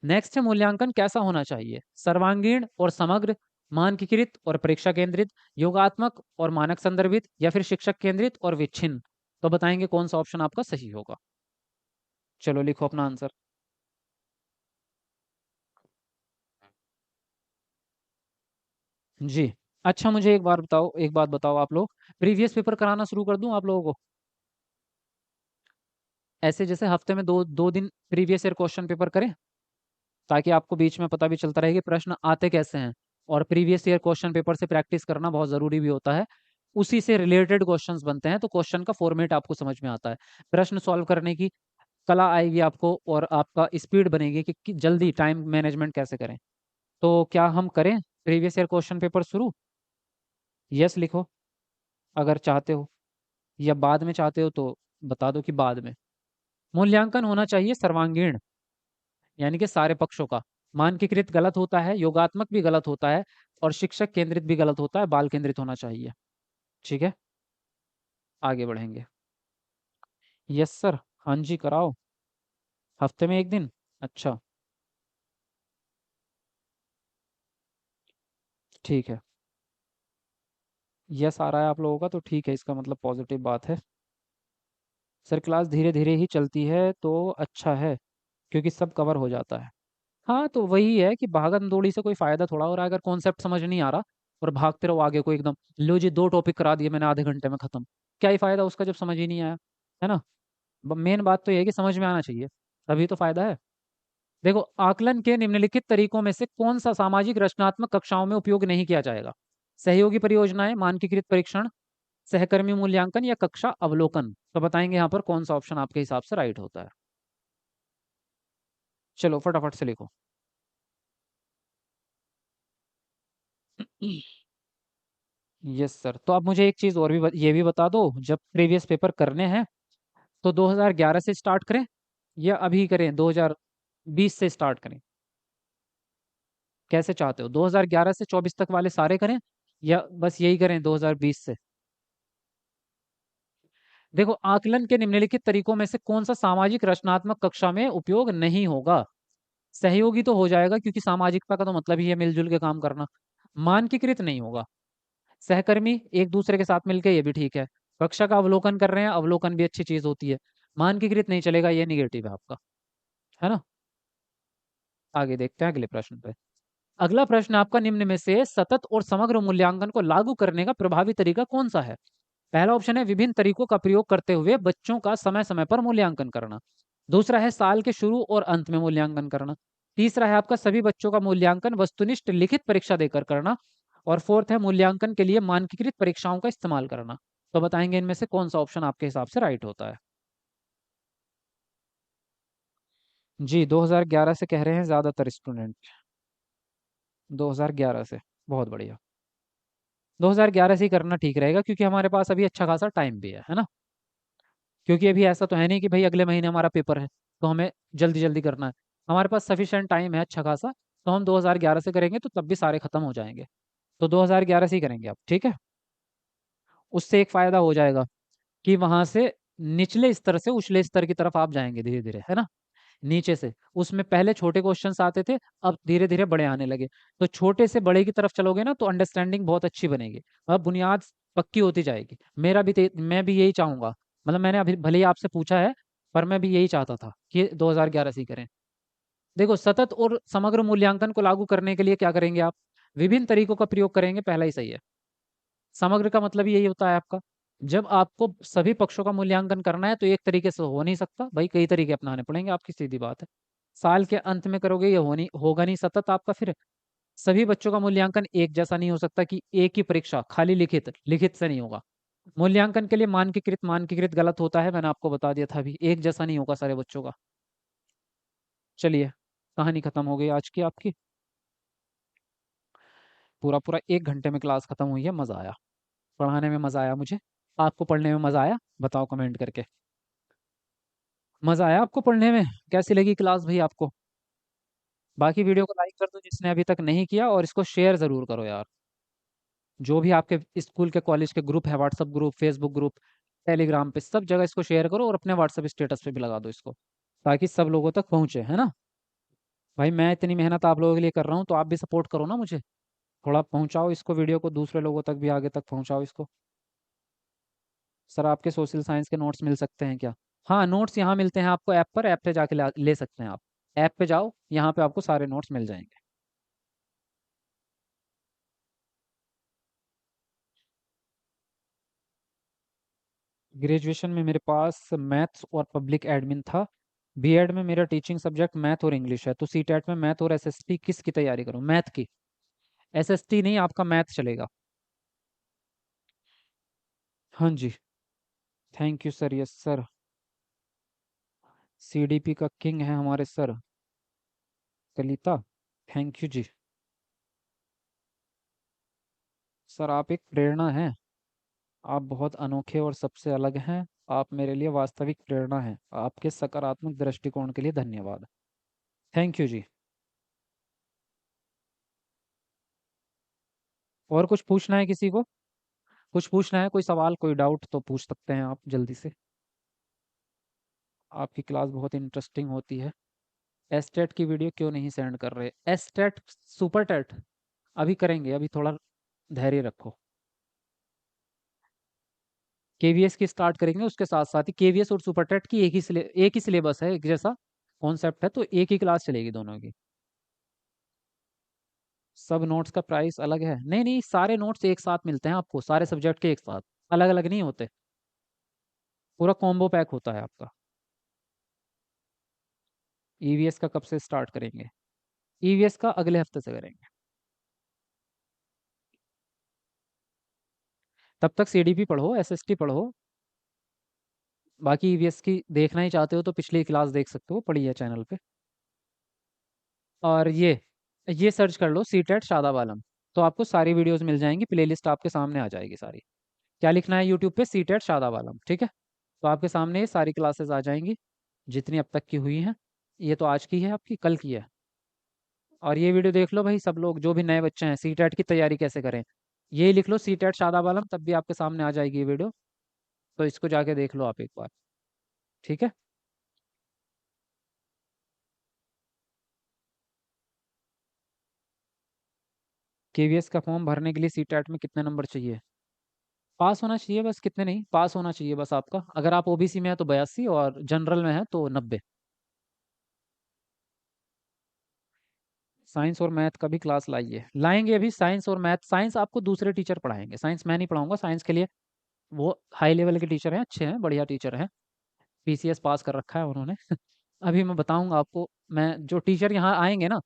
नेक्स्ट है मूल्यांकन कैसा होना चाहिए, सर्वांगीण और समग्र, मानकीकृत और परीक्षा केंद्रित, योगात्मक और मानक संदर्भित, या फिर शिक्षक केंद्रित और विच्छिन्न। तो बताएंगे कौन सा ऑप्शन आपका सही होगा। चलो लिखो अपना आंसर। जी। अच्छा, मुझे एक बार बताओ, एक बात बताओ, आप लोग प्रीवियस पेपर कराना शुरू कर दूं आप लोगों को? ऐसे जैसे हफ्ते में दो दो दिन प्रीवियस ईयर क्वेश्चन पेपर करें, ताकि आपको बीच में पता भी चलता रहे कि प्रश्न आते कैसे हैं। और प्रीवियस ईयर क्वेश्चन पेपर से प्रैक्टिस करना बहुत ज़रूरी भी होता है। उसी से रिलेटेड क्वेश्चंस बनते हैं, तो क्वेश्चन का फॉर्मेट आपको समझ में आता है, प्रश्न सॉल्व करने की कला आएगी आपको, और आपका स्पीड बनेगी कि जल्दी टाइम मैनेजमेंट कैसे करें। तो क्या हम करें प्रीवियस ईयर क्वेश्चन पेपर शुरू? यस लिखो अगर चाहते हो, या बाद में चाहते हो तो बता दो कि बाद में। मूल्यांकन होना चाहिए सर्वांगीण, यानी कि सारे पक्षों का। मानकीकृत गलत होता है, योगात्मक भी गलत होता है, और शिक्षक केंद्रित भी गलत होता है, बाल केंद्रित होना चाहिए। ठीक है, आगे बढ़ेंगे। यस सर, हाँ जी कराओ। हफ्ते में एक दिन? अच्छा, ठीक है। यस आ रहा है आप लोगों का, तो ठीक है, इसका मतलब पॉजिटिव बात है। सर क्लास धीरे धीरे ही चलती है तो अच्छा है, क्योंकि सब कवर हो जाता है। हाँ, तो वही है कि भागम दौड़ी से कोई फायदा थोड़ा हो रहा है। अगर कॉन्सेप्ट समझ नहीं आ रहा और भागते रहो आगे को एकदम, लो जी 2 टॉपिक करा दिए मैंने आधे घंटे में खत्म, क्या ही फायदा उसका जब समझ ही नहीं आया, है ना? मेन बात तो ये है कि समझ में आना चाहिए, तभी तो फायदा है। देखो, आकलन के निम्नलिखित तरीकों में से कौन सा सामाजिक रचनात्मक कक्षाओं में उपयोग नहीं किया जाएगा? सहयोगी परियोजनाएं, मानकीकृत परीक्षण, सहकर्मी मूल्यांकन, या कक्षा अवलोकन? तो बताएंगे यहाँ पर कौन सा ऑप्शन आपके हिसाब से राइट होता है। चलो फटाफट से लिखो। यस सर, तो अब मुझे एक चीज़ और भी ये भी बता दो, जब प्रीवियस पेपर करने हैं तो 2011 से स्टार्ट करें, या अभी करें 2020 से स्टार्ट करें? कैसे चाहते हो, 2011 से 24 तक वाले सारे करें, या बस यही करें 2020 से? देखो, आकलन के निम्नलिखित तरीकों में से कौन सा सामाजिक रचनात्मक कक्षा में उपयोग नहीं होगा? सहयोगी तो हो जाएगा, क्योंकि सामाजिकता का तो मतलब ही है मिलजुल के काम करना। मानकीकृत नहीं होगा। सहकर्मी एक दूसरे के साथ मिलके, ये भी ठीक है। कक्षा का अवलोकन कर रहे हैं, अवलोकन भी अच्छी चीज होती है। मानकीकृत नहीं चलेगा, ये निगेटिव है आपका, है ना? आगे देखते हैं अगले प्रश्न पे। अगला प्रश्न आपका, निम्न में से सतत और समग्र मूल्यांकन को लागू करने का प्रभावी तरीका कौन सा है? पहला ऑप्शन है विभिन्न तरीकों का प्रयोग करते हुए बच्चों का समय समय पर मूल्यांकन करना। दूसरा है साल के शुरू और अंत में मूल्यांकन करना। तीसरा है आपका सभी बच्चों का मूल्यांकन वस्तुनिष्ठ लिखित परीक्षा देकर करना। और फोर्थ है मूल्यांकन के लिए मानकीकृत परीक्षाओं का इस्तेमाल करना। तो बताएंगे इनमें से कौन सा ऑप्शन आपके हिसाब से राइट होता है? जी, 2011 से कह रहे हैं ज्यादातर स्टूडेंट। 2011 से, बहुत बढ़िया। 2011 से ही करना ठीक रहेगा, क्योंकि हमारे पास अभी अच्छा खासा टाइम भी है ना? क्योंकि अभी ऐसा तो है नहीं कि भाई अगले महीने हमारा पेपर है तो हमें जल्दी जल्दी करना है। हमारे पास सफिशिएंट टाइम है अच्छा खासा, तो हम 2011 से करेंगे तो तब भी सारे खत्म हो जाएंगे। तो 2011 से ही करेंगे आप, ठीक है? उससे एक फायदा हो जाएगा कि वहां से निचले स्तर से उछले स्तर की तरफ आप जाएंगे धीरे धीरे, है ना? नीचे से उसमें पहले छोटे क्वेश्चंस आते थे, अब धीरे धीरे बड़े आने लगे। तो छोटे से बड़े की तरफ चलोगे ना, तो अंडरस्टैंडिंग बहुत अच्छी बनेगी, अब बुनियाद पक्की होती जाएगी। मैं भी यही चाहूंगा। मतलब मैंने अभी भले ही आपसे पूछा है, पर मैं भी यही चाहता था कि 2011 से ही करें। देखो, सतत और समग्र मूल्यांकन को लागू करने के लिए क्या करेंगे आप? विभिन्न तरीकों का प्रयोग करेंगे, पहला ही सही है। समग्र का मतलब यही होता है आपका, जब आपको सभी पक्षों का मूल्यांकन करना है तो एक तरीके से हो नहीं सकता भाई, कई तरीके अपनाने पड़ेंगे, आपकी सीधी बात है। साल के अंत में करोगे, ये होगा नहीं सतत आपका फिर। सभी बच्चों का मूल्यांकन एक जैसा नहीं हो सकता कि एक ही परीक्षा खाली लिखित लिखित से नहीं होगा। मूल्यांकन के लिए मानकीकृत मानकीकृत गलत होता है, मैंने आपको बता दिया था अभी, एक जैसा नहीं होगा सारे बच्चों का। चलिए, कहानी खत्म हो गई आज की आपकी। पूरा पूरा 1 घंटे में क्लास खत्म हुई है, मजा आया। पढ़ाने में मजा आया मुझे। आपको पढ़ने में मजा आया? बताओ कमेंट करके। मजा आया आपको पढ़ने में? कैसी लगी क्लास भाई आपको? बाकी वीडियो को लाइक कर दो जिसने अभी तक नहीं किया, और इसको शेयर जरूर करो यार। जो भी आपके स्कूल के कॉलेज के ग्रुप है, WhatsApp group, Facebook group, Telegram पे, सब जगह इसको शेयर करो, और अपने व्हाट्सएप स्टेटस पे भी लगा दो इसको, ताकि सब लोगों तक पहुंचे, है ना? भाई मैं इतनी मेहनत आप लोगों के लिए कर रहा हूँ, तो आप भी सपोर्ट करो ना मुझे। थोड़ा पहुंचाओ इसको, वीडियो को दूसरे लोगों तक भी आगे तक पहुंचाओ इसको। सर आपके सोशल साइंस के नोट्स मिल सकते हैं क्या? हाँ, नोट्स यहाँ मिलते हैं आपको, ऐप पर, ऐप पे जाके ले सकते हैं आप। ऐप पे जाओ, यहाँ पे आपको सारे नोट्स मिल जाएंगे। ग्रेजुएशन में मेरे पास मैथ्स और पब्लिक एडमिन था। बीएड में मेरा टीचिंग सब्जेक्ट मैथ और इंग्लिश है, तो सीटेट में मैथ और एसएसटी किस की तैयारी करूं? मैथ की। एसएसटी नहीं, आपका मैथ चलेगा। हाँ जी। Thank you sir, yes sir. CDP का किंग है हमारे सर, कलिता। थैंक यू जी। सर आप एक प्रेरणा हैं। आप बहुत अनोखे और सबसे अलग हैं। आप मेरे लिए वास्तविक प्रेरणा हैं। आपके सकारात्मक दृष्टिकोण के लिए धन्यवाद। थैंक यू जी। और कुछ पूछना है किसी को? कुछ पूछना है, कोई सवाल, कोई डाउट तो पूछ सकते हैं आप जल्दी से। आपकी क्लास बहुत इंटरेस्टिंग होती है। एसटेट की वीडियो क्यों नहीं सेंड कर रहे? एसटेट, सुपर टेट अभी करेंगे, अभी थोड़ा धैर्य रखो। केवीएस की स्टार्ट करेंगे, उसके साथ साथ ही केवीएस और सुपर टेट की एक ही सिलेबस है, एक जैसा कॉन्सेप्ट है, तो एक ही क्लास चलेगी दोनों की। सब नोट्स का प्राइस अलग है? नहीं नहीं, सारे नोट्स एक साथ मिलते हैं आपको, सारे सब्जेक्ट के एक साथ, अलग अलग नहीं होते। पूरा कॉम्बो पैक होता है आपका। ईवीएस का कब से स्टार्ट करेंगे? ईवीएस का अगले हफ्ते से करेंगे। तब तक सीडीपी पढ़ो, एसएसटी पढ़ो। बाकी ईवीएस की देखना ही चाहते हो तो पिछली क्लास देख सकते हो, पढ़ी है चैनल पे। और ये सर्च कर लो सीटेट शादाब आलम, तो आपको सारी वीडियोस मिल जाएंगी, प्लेलिस्ट आपके सामने आ जाएगी सारी। क्या लिखना है यूट्यूब पे? सीटेट शादाब आलम, ठीक है। तो आपके सामने ये सारी क्लासेस आ जाएंगी, जितनी अब तक की हुई हैं। ये तो आज की है, आपकी कल की है। और ये वीडियो देख लो भाई सब लोग, जो भी नए बच्चे हैं, सीटेट की तैयारी कैसे करें। ये लिख लो सीटेट शादाब आलम, तब भी आपके सामने आ जाएगी ये वीडियो। तो इसको जाके देख लो आप एक बार, ठीक है। केवीएस का फॉर्म भरने के लिए सीटेट में कितने नंबर चाहिए? पास होना चाहिए बस, कितने नहीं, पास होना चाहिए बस आपका। अगर आप ओबीसी में है तो 82, और जनरल में है तो 90। साइंस और मैथ का भी क्लास लाइए, लाएंगे अभी साइंस और मैथ। साइंस आपको दूसरे टीचर पढ़ाएंगे, साइंस मैं नहीं पढ़ाऊंगा। साइंस के लिए वो हाई लेवल के टीचर हैं, अच्छे हैं, बढ़िया टीचर हैं, पीसीएस पास कर रखा है उन्होंने। अभी मैं बताऊंगा आपको। मैं जो टीचर यहाँ आएंगे ना,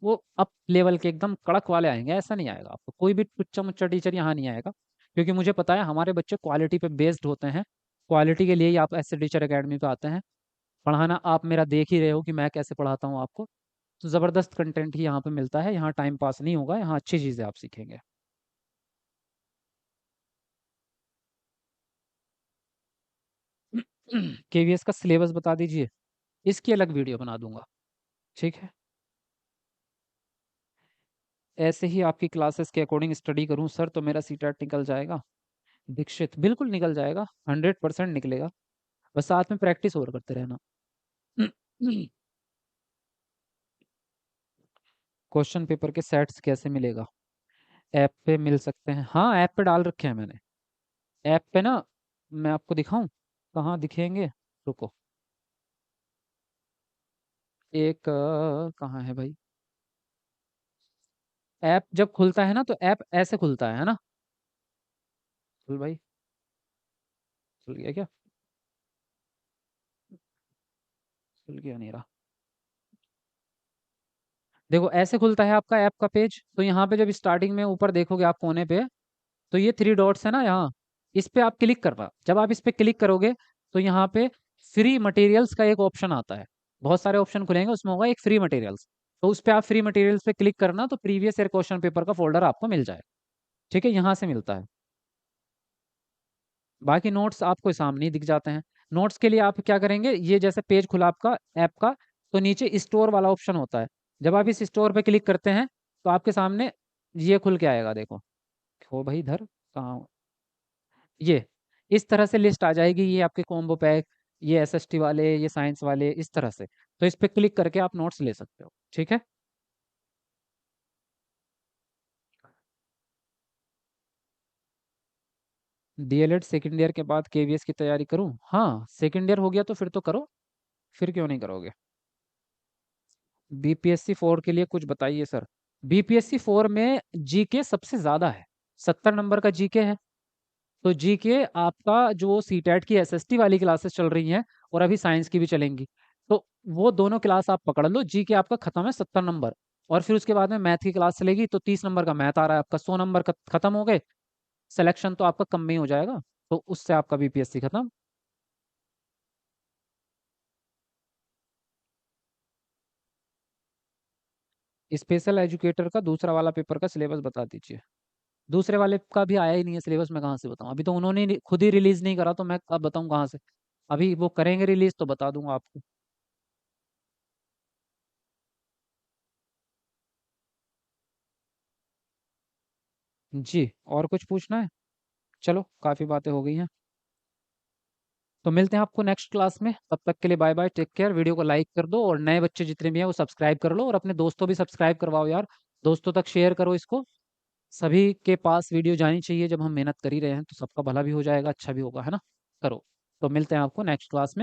वो अप लेवल के एकदम कड़क वाले आएंगे, ऐसा नहीं आएगा आपको कोई भी टुच्चा मुच्चा टीचर यहाँ नहीं आएगा। क्योंकि मुझे पता है हमारे बच्चे क्वालिटी पे बेस्ड होते हैं। क्वालिटी के लिए ही आप ऐसे टीचर एकेडमी पे आते हैं। पढ़ाना आप मेरा देख ही रहे हो कि मैं कैसे पढ़ाता हूँ आपको। तो ज़बरदस्त कंटेंट ही यहाँ पे मिलता है, यहाँ टाइम पास नहीं होगा, यहाँ अच्छी चीज़ें आप सीखेंगे। केवीएस का सिलेबस बता दीजिए, इसकी अलग वीडियो बना दूंगा, ठीक है। ऐसे ही आपकी क्लासेस के अकॉर्डिंग स्टडी करूं सर तो मेरा सीटेट निकल जाएगा? दीक्षित, बिल्कुल निकल जाएगा, 100% निकलेगा। बस साथ में प्रैक्टिस और करते रहना। क्वेश्चन पेपर के सेट्स कैसे मिलेगा? ऐप पे मिल सकते हैं, हाँ ऐप पे डाल रखे हैं मैंने। ऐप पे ना, मैं आपको दिखाऊं कहाँ दिखेंगे? रुको, एक कहाँ है भाई? ऐप जब खुलता है ना, तो ऐप ऐसे खुलता है ना। खुल भाई, खुल गया क्या? खुल गया नहीं रहा। देखो ऐसे खुलता है आपका ऐप का पेज, तो यहाँ पे जब स्टार्टिंग में ऊपर देखोगे आप कोने पे, तो ये 3 डॉट्स है ना यहाँ, इस पे आप क्लिक करना। जब आप इस पे क्लिक करोगे तो यहाँ पे फ्री मटेरियल्स का एक ऑप्शन आता है। बहुत सारे ऑप्शन खुलेंगे, उसमें होगा एक फ्री मटेरियल्स। तो उस पे आप फ्री मटेरियल्स पे क्लिक करना, तो प्रीवियस ईयर क्वेश्चन पेपर का फोल्डर आपको मिल जाए, ठीक है, यहाँ से मिलता है। बाकी नोट्स आपको सामने ही दिख जाते हैं। नोट्स के लिए आप क्या करेंगे, ये जैसे पेज खुला आपका ऐप का, तो नीचे स्टोर वाला ऑप्शन होता है। जब आप इस स्टोर पे क्लिक करते हैं तो आपके सामने ये खुल के आएगा, देखो। हो भाई इधर कहाँ? ये इस तरह से लिस्ट आ जाएगी, ये आपके कॉम्बो पैक, ये एसएसटी वाले, ये साइंस वाले, इस तरह से। तो इस पे क्लिक करके आप नोट्स ले सकते हो, ठीक है। डीएलएड सेकेंड ईयर के बाद केवीएस की तैयारी करूं? हाँ सेकेंड ईयर हो गया तो फिर तो करो, फिर क्यों नहीं करोगे? बीपीएससी 4 के लिए कुछ बताइए सर। बीपीएससी 4 में जीके सबसे ज्यादा है, 70 नंबर का जीके है। तो जी के आपका जो सीटेट की एसएसटी वाली क्लासेस चल रही हैं और अभी साइंस की भी चलेंगी, तो वो दोनों क्लास आप पकड़ लो। जी के आपका खत्म है 70 नंबर, और फिर उसके बाद में मैथ की क्लास चलेगी, तो 30 नंबर का मैथ आ रहा है आपका, 100 नंबर खत्म हो गए। सिलेक्शन तो आपका कम में ही हो जाएगा, तो उससे आपका बीपीएससी खत्म। स्पेशल एजुकेटर का दूसरा वाला पेपर का सिलेबस बता दीजिए। दूसरे वाले का भी आया ही नहीं है सिलेबस, मैं कहाँ से बताऊँ? अभी तो उन्होंने खुद ही रिलीज नहीं करा, तो मैं अब बताऊँ कहाँ से? अभी वो करेंगे रिलीज तो बता दूंगा आपको। जी, और कुछ पूछना है? चलो, काफ़ी बातें हो गई हैं, तो मिलते हैं आपको नेक्स्ट क्लास में। तब तक के लिए bye bye, take care. Video को लाइक कर दो, और नए बच्चे जितने भी हैं वो सब्सक्राइब कर लो, और अपने दोस्तों भी सब्सक्राइब करवाओ यार। दोस्तों तक शेयर करो इसको। सभी के पास वीडियो जानी चाहिए, जब हम मेहनत कर ही रहे हैं तो सबका भला भी हो जाएगा, अच्छा भी होगा, है ना? करो। तो मिलते हैं आपको नेक्स्ट क्लास में।